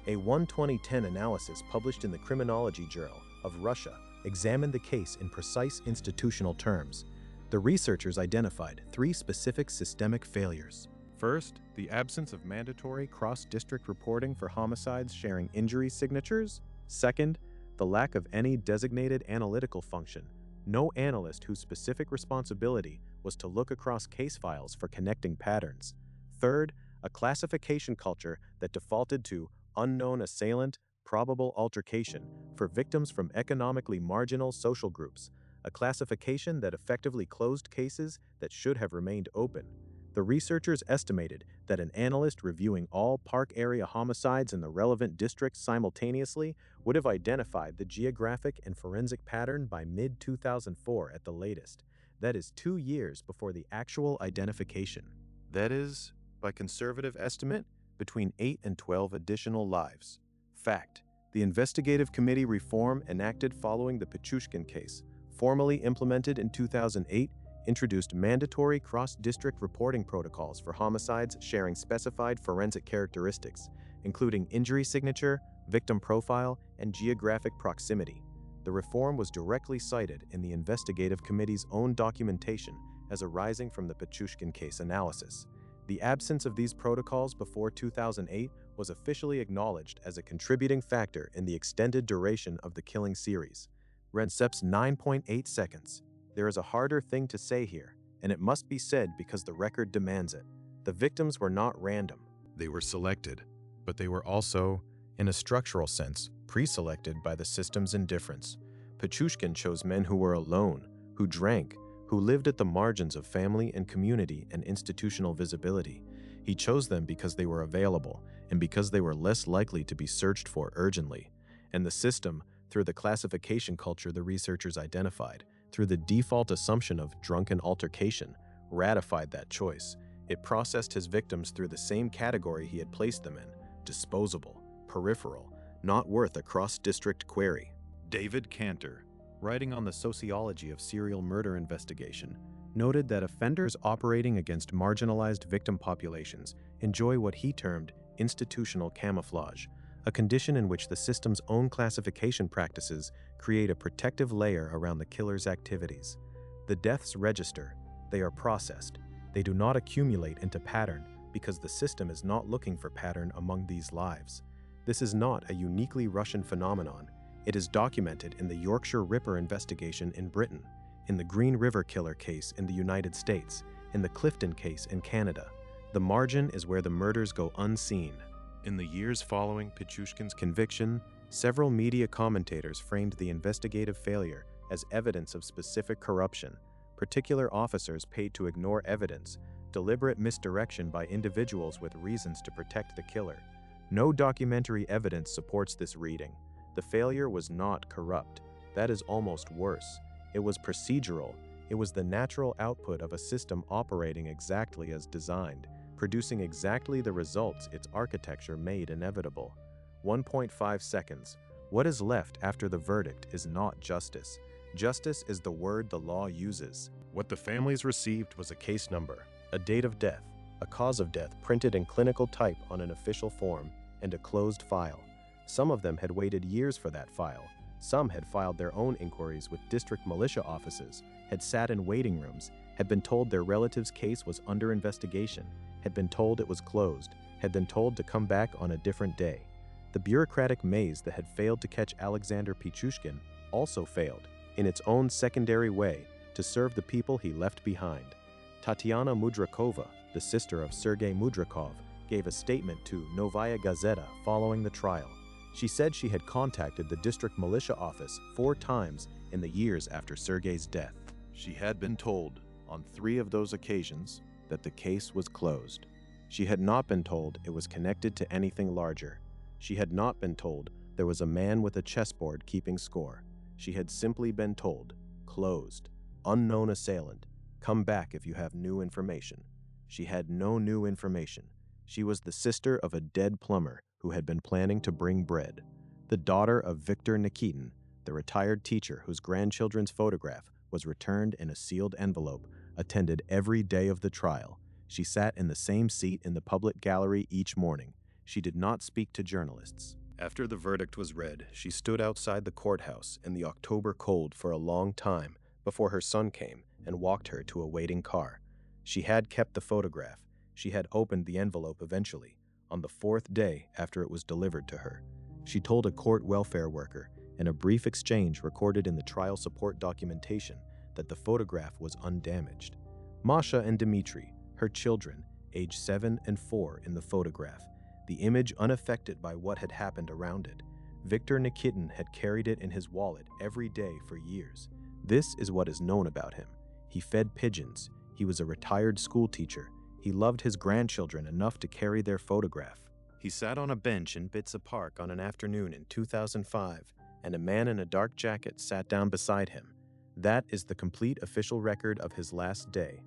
[SPEAKER 1] A 1/2010 analysis published in the Criminology Journal of Russia examined the case in precise institutional terms. The researchers identified 3 specific systemic failures. First, the absence of mandatory cross-district reporting for homicides sharing injury signatures. Second, the lack of any designated analytical function. No analyst whose specific responsibility was to look across case files for connecting patterns. Third, a classification culture that defaulted to unknown assailant, probable altercation for victims from economically marginal social groups, a classification that effectively closed cases that should have remained open. The researchers estimated that an analyst reviewing all park area homicides in the relevant districts simultaneously would have identified the geographic and forensic pattern by mid-2004 at the latest. That is 2 years before the actual identification. That is, by conservative estimate, between 8 and 12 additional lives. Fact: the investigative committee reform enacted following the Pichushkin case, formally implemented in 2008, introduced mandatory cross-district reporting protocols for homicides sharing specified forensic characteristics, including injury signature, victim profile, and geographic proximity. The reform was directly cited in the investigative committee's own documentation as arising from the Pichushkin case analysis. The absence of these protocols before 2008 was officially acknowledged as a contributing factor in the extended duration of the killing series. Rencep's 9.8 seconds. There is a harder thing to say here, and it must be said because the record demands it. The victims were not random. They were selected, but they were also, in a structural sense, pre-selected by the system's indifference. Pichushkin chose men who were alone, who drank, who lived at the margins of family and community and institutional visibility. He chose them because they were available and because they were less likely to be searched for urgently. And the system, through the classification culture the researchers identified, through the default assumption of drunken altercation, ratified that choice. It processed his victims through the same category he had placed them in: disposable, peripheral, not worth a cross-district query. David Cantor, writing on the sociology of serial murder investigation, noted that offenders operating against marginalized victim populations enjoy what he termed institutional camouflage, a condition in which the system's own classification practices create a protective layer around the killer's activities. The deaths register, they are processed, they do not accumulate into pattern because the system is not looking for pattern among these lives. This is not a uniquely Russian phenomenon. It is documented in the Yorkshire Ripper investigation in Britain, in the Green River Killer case in the United States, in the Clifton case in Canada. The margin is where the murders go unseen. In the years following Pichushkin's conviction, several media commentators framed the investigative failure as evidence of specific corruption, particular officers paid to ignore evidence, deliberate misdirection by individuals with reasons to protect the killer. No documentary evidence supports this reading. The failure was not corrupt. That is almost worse. It was procedural. It was the natural output of a system operating exactly as designed, producing exactly the results its architecture made inevitable. 1.5 seconds. What is left after the verdict is not justice. Justice is the word the law uses. What the families received was a case number, a date of death, a cause of death printed in clinical type on an official form, and a closed file. Some of them had waited years for that file. Some had filed their own inquiries with district militia offices, had sat in waiting rooms, had been told their relative's case was under investigation, had been told it was closed, had been told to come back on a different day. The bureaucratic maze that had failed to catch Alexander Pichushkin also failed, in its own secondary way, to serve the people he left behind. Tatiana Mudrakova, the sister of Sergei Mudrakov, gave a statement to Novaya Gazeta following the trial. She said she had contacted the district militia office 4 times in the years after Sergei's death. She had been told, on 3 of those occasions, that the case was closed. She had not been told it was connected to anything larger. She had not been told there was a man with a chessboard keeping score. She had simply been told, closed, unknown assailant, come back if you have new information. She had no new information. She was the sister of a dead plumber who had been planning to bring bread, the daughter of Viktor Nikitin, the retired teacher whose grandchildren's photograph was returned in a sealed envelope, attended every day of the trial. She sat in the same seat in the public gallery each morning. She did not speak to journalists. After the verdict was read, she stood outside the courthouse in the October cold for a long time before her son came and walked her to a waiting car. She had kept the photograph. She had opened the envelope eventually, on the 4th day after it was delivered to her. She told a court welfare worker, in a brief exchange recorded in the trial support documentation, that the photograph was undamaged. Masha and Dmitry, her children, aged 7 and 4 in the photograph, the image unaffected by what had happened around it. Viktor Nikitin had carried it in his wallet every day for years. This is what is known about him. He fed pigeons. He was a retired school teacher. He loved his grandchildren enough to carry their photograph. He sat on a bench in Bitsa Park on an afternoon in 2005, and a man in a dark jacket sat down beside him. That is the complete official record of his last day.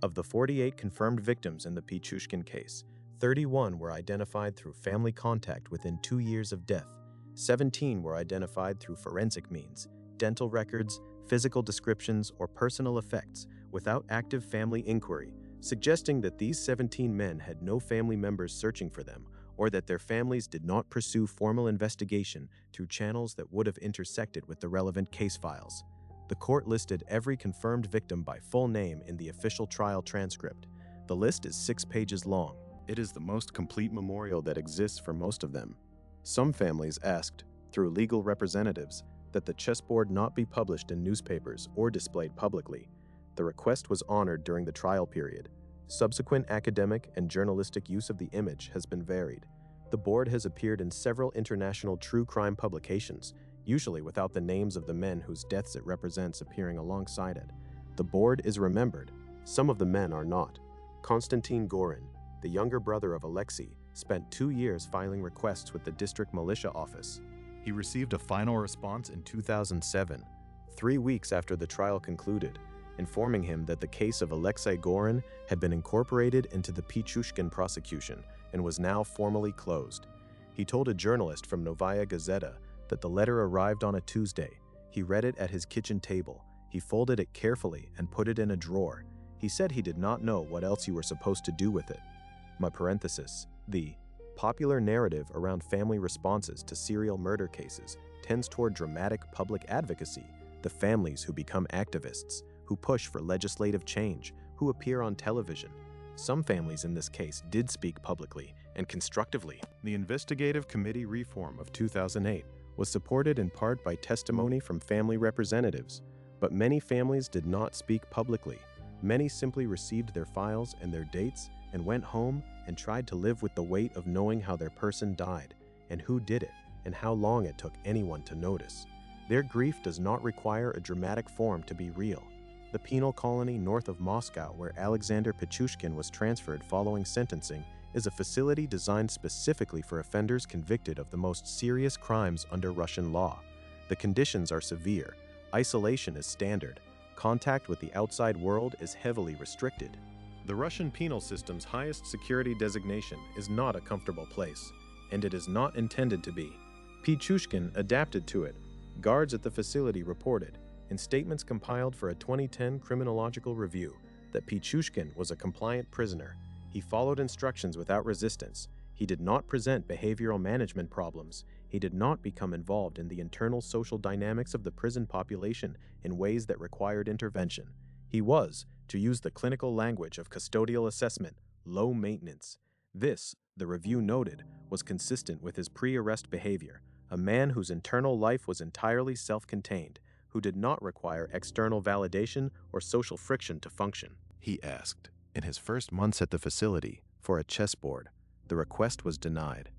[SPEAKER 1] Of the 48 confirmed victims in the Pichushkin case, 31 were identified through family contact within 2 years of death. 17 were identified through forensic means, dental records, physical descriptions, or personal effects without active family inquiry, suggesting that these 17 men had no family members searching for them, or that their families did not pursue formal investigation through channels that would have intersected with the relevant case files. The court listed every confirmed victim by full name in the official trial transcript. The list is 6 pages long. It is the most complete memorial that exists for most of them. Some families asked, through legal representatives, that the chessboard not be published in newspapers or displayed publicly. The request was honored during the trial period. Subsequent academic and journalistic use of the image has been varied. The board has appeared in several international true crime publications, usually without the names of the men whose deaths it represents appearing alongside it. The board is remembered. Some of the men are not. Konstantin Gorin, the younger brother of Alexei, spent 2 years filing requests with the district militia office. He received a final response in 2007, 3 weeks after the trial concluded, informing him that the case of Alexei Gorin had been incorporated into the Pichushkin prosecution and was now formally closed. He told a journalist from Novaya Gazeta that the letter arrived on a Tuesday. He read it at his kitchen table. He folded it carefully and put it in a drawer. He said he did not know what else you were supposed to do with it. The popular narrative around family responses to serial murder cases tends toward dramatic public advocacy, the families who become activists, who push for legislative change, who appear on television. Some families in this case did speak publicly and constructively. The investigative committee reform of 2008 was supported in part by testimony from family representatives, but many families did not speak publicly. Many simply received their files and their dates and went home and tried to live with the weight of knowing how their person died, and who did it, and how long it took anyone to notice. Their grief does not require a dramatic form to be real. The penal colony north of Moscow, where Alexander Pichushkin was transferred following sentencing, is a facility designed specifically for offenders convicted of the most serious crimes under Russian law. The conditions are severe. Isolation is standard. Contact with the outside world is heavily restricted. The Russian penal system's highest security designation is not a comfortable place, and it is not intended to be. Pichushkin adapted to it. Guards at the facility reported, in statements compiled for a 2010 criminological review, that Pichushkin was a compliant prisoner. He followed instructions without resistance. He did not present behavioral management problems. He did not become involved in the internal social dynamics of the prison population in ways that required intervention. He was, to use the clinical language of custodial assessment, low maintenance. This, the review noted, was consistent with his pre-arrest behavior, a man whose internal life was entirely self-contained, who did not require external validation or social friction to function. He asked, in his first months at the facility, for a chessboard. The request was denied.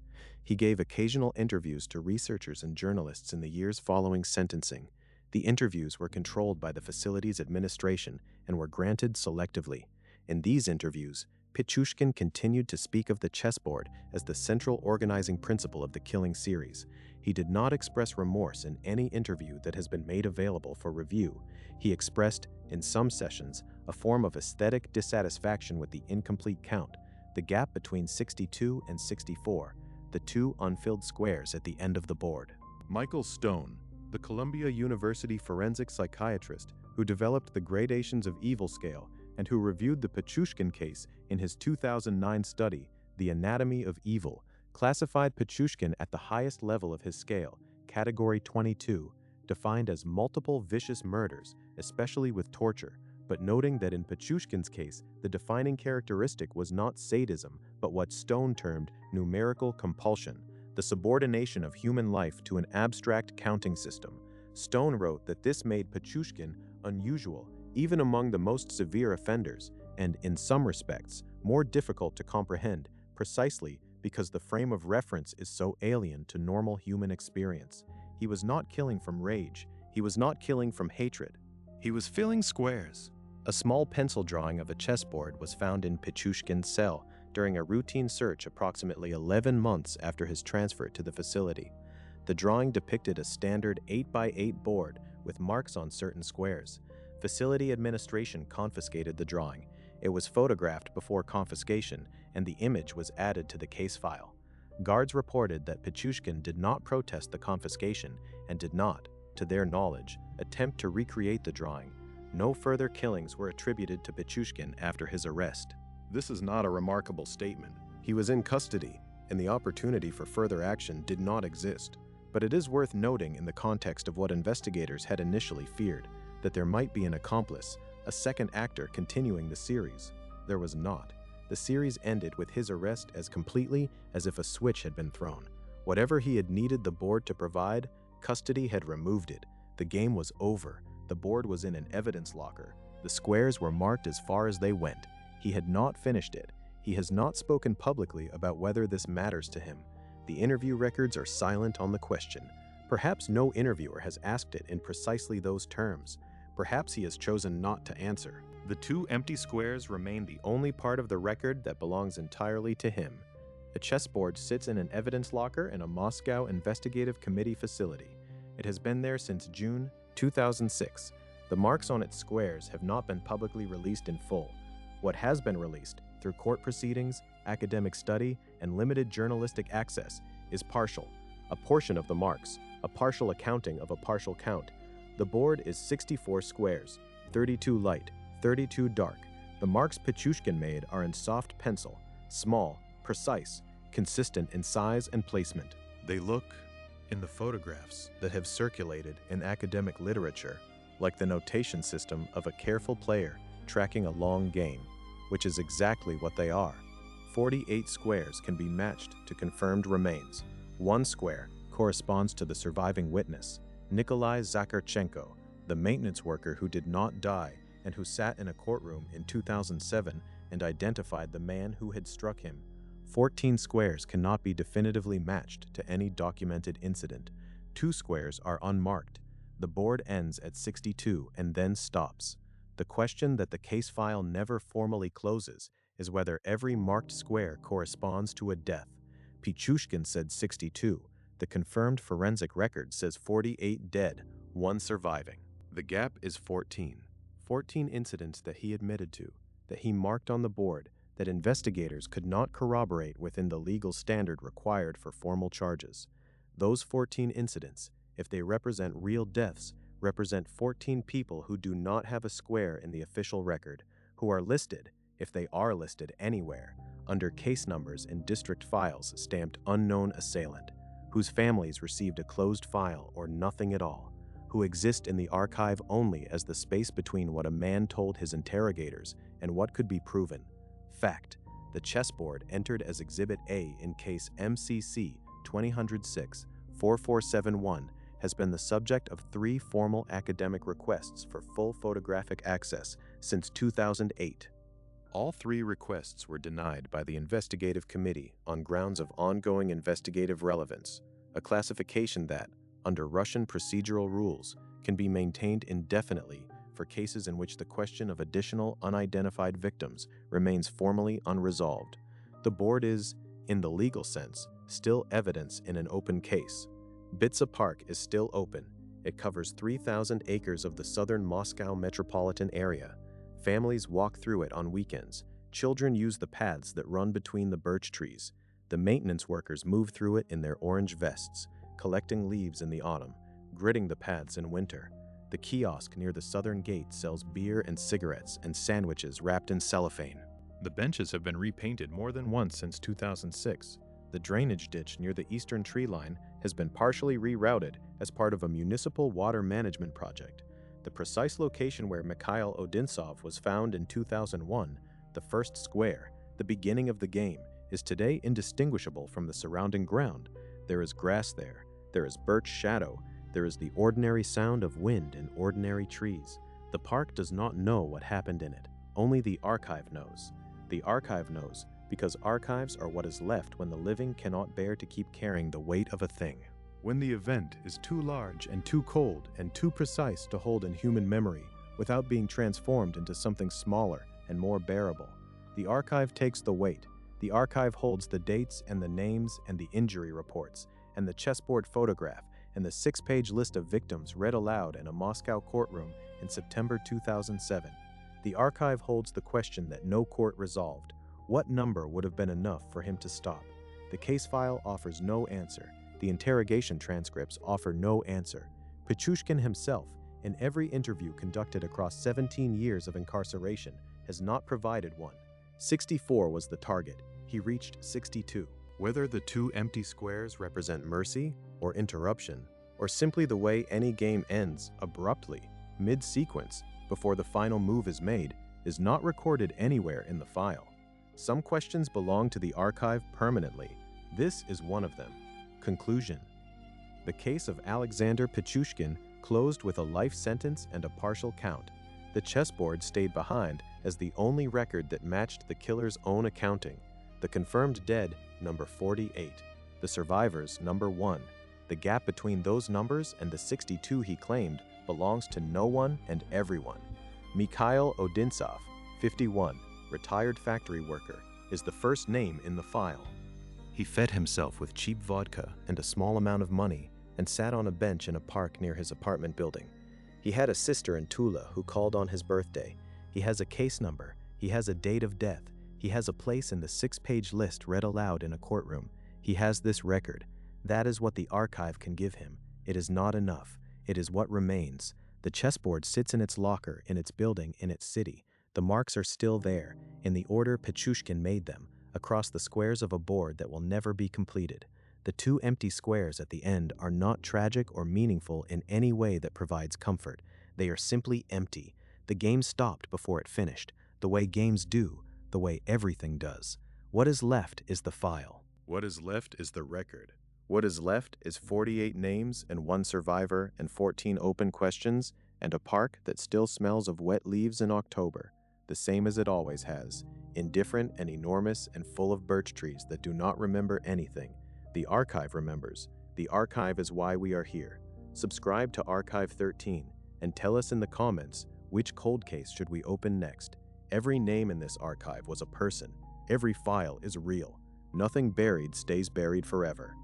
[SPEAKER 1] He gave occasional interviews to researchers and journalists in the years following sentencing. The interviews were controlled by the facility's administration and were granted selectively. In these interviews, Pichushkin continued to speak of the chessboard as the central organizing principle of the killing series. He did not express remorse in any interview that has been made available for review. He expressed, in some sessions, a form of aesthetic dissatisfaction with the incomplete count, the gap between 62 and 64, the two unfilled squares at the end of the board. Michael Stone, the Columbia University forensic psychiatrist who developed the gradations of evil scale and who reviewed the Pichushkin case in his 2009 study, The Anatomy of Evil, classified Pichushkin at the highest level of his scale, Category 22, defined as multiple vicious murders, especially with torture, but noting that in Pichushkin's case, the defining characteristic was not sadism, but what Stone termed numerical compulsion, the subordination of human life to an abstract counting system. Stone wrote that this made Pichushkin unusual, even among the most severe offenders, and, in some respects, more difficult to comprehend, precisely because the frame of reference is so alien to normal human experience. He was not killing from rage. He was not killing from hatred. He was filling squares. A small pencil drawing of a chessboard was found in Pichushkin's cell during a routine search approximately 11 months after his transfer to the facility. The drawing depicted a standard 8x8 board with marks on certain squares. Facility administration confiscated the drawing. It was photographed before confiscation, and the image was added to the case file. Guards reported that Pichushkin did not protest the confiscation and did not, to their knowledge, attempt to recreate the drawing. No further killings were attributed to Pichushkin after his arrest. This is not a remarkable statement. He was in custody, and the opportunity for further action did not exist. But it is worth noting in the context of what investigators had initially feared, that there might be an accomplice, a second actor continuing the series. There was not. The series ended with his arrest as completely as if a switch had been thrown. Whatever he had needed the board to provide, custody had removed it. The game was over. The board was in an evidence locker. The squares were marked as far as they went. He had not finished it. He has not spoken publicly about whether this matters to him. The interview records are silent on the question. Perhaps no interviewer has asked it in precisely those terms. Perhaps he has chosen not to answer. The two empty squares remain the only part of the record that belongs entirely to him. A chessboard sits in an evidence locker in a Moscow Investigative Committee facility. It has been there since June 2006. The marks on its squares have not been publicly released in full. What has been released, through court proceedings, academic study, and limited journalistic access, is partial. A portion of the marks, a partial accounting of a partial count. The board is 64 squares, 32 light, 32 dark. The marks Pichushkin made are in soft pencil, small, precise, consistent in size and placement. They look, in the photographs that have circulated in academic literature, like the notation system of a careful player tracking a long game, which is exactly what they are. 48 squares can be matched to confirmed remains. One square corresponds to the surviving witness, Nikolai Zakharchenko, the maintenance worker who did not die and who sat in a courtroom in 2007 and identified the man who had struck him. 14 squares cannot be definitively matched to any documented incident. 2 squares are unmarked. The board ends at 62 and then stops. The question that the case file never formally closes is whether every marked square corresponds to a death. Pichushkin said 62. The confirmed forensic record says 48 dead, 1 surviving. The gap is 14. 14 incidents that he admitted to, that he marked on the board, that investigators could not corroborate within the legal standard required for formal charges. Those 14 incidents, if they represent real deaths, represent 14 people who do not have a square in the official record, who are listed, if they are listed anywhere, under case numbers in district files stamped unknown assailant, whose families received a closed file or nothing at all, who exist in the archive only as the space between what a man told his interrogators and what could be proven. Fact: the chessboard entered as Exhibit A in case MCC 2006-4471 has been the subject of 3 formal academic requests for full photographic access since 2008. All 3 requests were denied by the investigative committee on grounds of ongoing investigative relevance, a classification that, under Russian procedural rules, can be maintained indefinitely for cases in which the question of additional unidentified victims remains formally unresolved. The board is, in the legal sense, still evidence in an open case. Bitsa Park is still open. It covers 3,000 acres of the southern Moscow metropolitan area. Families walk through it on weekends. Children use the paths that run between the birch trees. The maintenance workers move through it in their orange vests, collecting leaves in the autumn, gritting the paths in winter. The kiosk near the southern gate sells beer and cigarettes and sandwiches wrapped in cellophane. The benches have been repainted more than once since 2006. The drainage ditch near the eastern tree line has been partially rerouted as part of a municipal water management project. The precise location where Mikhail Odintsov was found in 2001, the first square, the beginning of the game, is today indistinguishable from the surrounding ground. There is grass there. There is birch shadow. There is the ordinary sound of wind in ordinary trees. The park does not know what happened in it. Only the archive knows. The archive knows because archives are what is left when the living cannot bear to keep carrying the weight of a thing. When the event is too large and too cold and too precise to hold in human memory without being transformed into something smaller and more bearable, the archive takes the weight. The archive holds the dates and the names and the injury reports and the chessboard photograph and the 6-page list of victims read aloud in a Moscow courtroom in September 2007. The archive holds the question that no court resolved. What number would have been enough for him to stop? The case file offers no answer. The interrogation transcripts offer no answer. Pichushkin himself, in every interview conducted across 17 years of incarceration, has not provided one. 64 was the target. He reached 62. Whether the 2 empty squares represent mercy or interruption, or simply the way any game ends abruptly, mid-sequence, before the final move is made, is not recorded anywhere in the file. Some questions belong to the archive permanently. This is one of them. Conclusion. The case of Alexander Pichushkin closed with a life sentence and a partial count. The chessboard stayed behind as the only record that matched the killer's own accounting. The confirmed dead, number 48. The survivors, number 1. The gap between those numbers and the 62 he claimed belongs to no one and everyone. Mikhail Odintsov, 51, retired factory worker, is the first name in the file. He fed himself with cheap vodka and a small amount of money and sat on a bench in a park near his apartment building. He had a sister in Tula who called on his birthday. He has a case number. He has a date of death. He has a place in the 6-page list read aloud in a courtroom. He has this record. That is what the archive can give him. It is not enough. It is what remains. The chessboard sits in its locker, in its building, in its city. The marks are still there, in the order Pichushkin made them, across the squares of a board that will never be completed. The 2 empty squares at the end are not tragic or meaningful in any way that provides comfort. They are simply empty. The game stopped before it finished, the way games do, the way everything does. What is left is the file. What is left is the record. What is left is 48 names and 1 survivor and 14 open questions and a park that still smells of wet leaves in October, the same as it always has, indifferent and enormous and full of birch trees that do not remember anything. The archive remembers. The archive is why we are here. Subscribe to Archive 13 and tell us in the comments which cold case should we open next. Every name in this archive was a person. Every file is real. Nothing buried stays buried forever.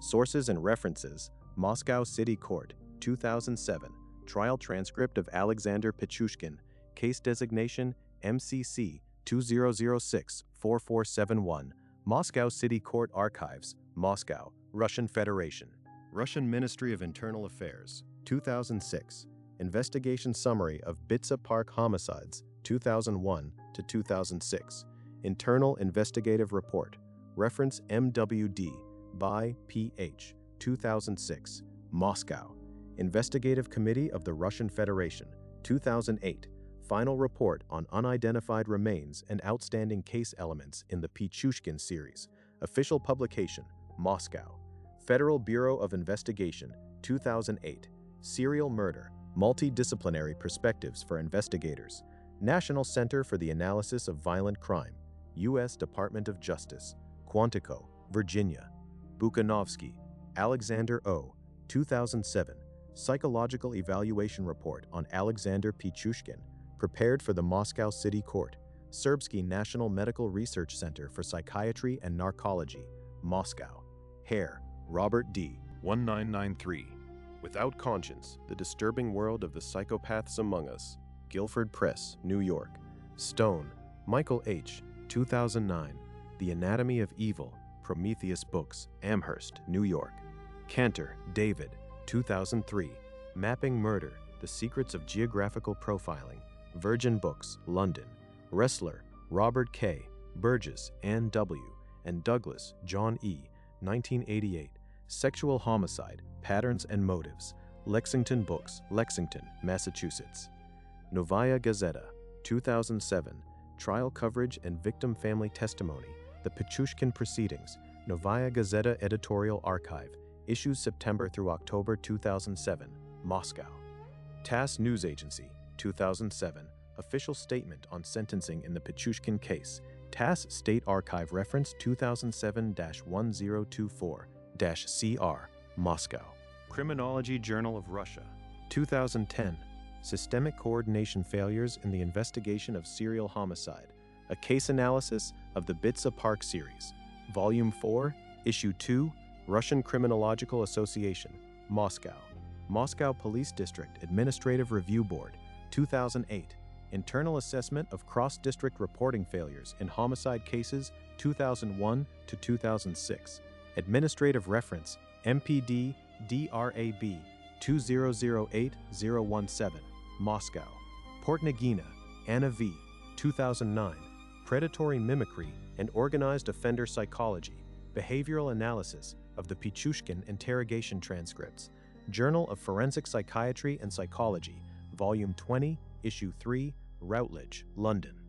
[SPEAKER 1] Sources and references: Moscow City Court, 2007. Trial transcript of Alexander Pichushkin. Case designation MCC 2006-4471. Moscow City Court Archives, Moscow, Russian Federation. Russian Ministry of Internal Affairs, 2006. Investigation summary of Bitsa Park homicides, 2001 to 2006. Internal Investigative Report. Reference MWD by P.H. 2006. Moscow. Investigative Committee of the Russian Federation, 2008. Final Report on Unidentified Remains and Outstanding Case Elements in the Pichushkin Series. Official publication, Moscow. Federal Bureau of Investigation, 2008. Serial Murder, Multidisciplinary Perspectives for Investigators. National Center for the Analysis of Violent Crime, U.S. Department of Justice, Quantico, Virginia. Buchanovsky, Alexander O., 2007. Psychological Evaluation Report on Alexander Pichushkin, prepared for the Moscow City Court. Serbsky National Medical Research Center for Psychiatry and Narcology, Moscow. Hare, Robert D. 1993. Without Conscience, The Disturbing World of the Psychopaths Among Us, Guilford Press, New York. Stone, Michael H., 2009. The Anatomy of Evil, Prometheus Books, Amherst, New York. Cantor, David, 2003. Mapping Murder, The Secrets of Geographical Profiling, Virgin Books, London. Ressler, Robert K., Burgess, Ann W., and Douglas, John E., 1988. Sexual Homicide, Patterns and Motives, Lexington Books, Lexington, Massachusetts. Novaya Gazeta, 2007. Trial Coverage and Victim Family Testimony, The Pichushkin Proceedings, Novaya Gazeta Editorial Archive, issues September through October 2007, Moscow. TASS News Agency, 2007. Official Statement on Sentencing in the Pichushkin Case, TASS State Archive Reference 2007-1024-CR, Moscow. Criminology Journal of Russia, 2010. Systemic Coordination Failures in the Investigation of Serial Homicide, a Case Analysis of the Bitsa Park Series, Volume 4, Issue 2, Russian Criminological Association, Moscow. Moscow Police District Administrative Review Board, 2008. Internal Assessment of Cross-District Reporting Failures in Homicide Cases, 2001 to 2006. Administrative Reference, MPD DRAB 2008017, Moscow. Portnagina, Anna V., 2009. Predatory Mimicry and Organized Offender Psychology, Behavioral Analysis of the Pichushkin Interrogation Transcripts, Journal of Forensic Psychiatry and Psychology, Volume 20, Issue 3, Routledge, London.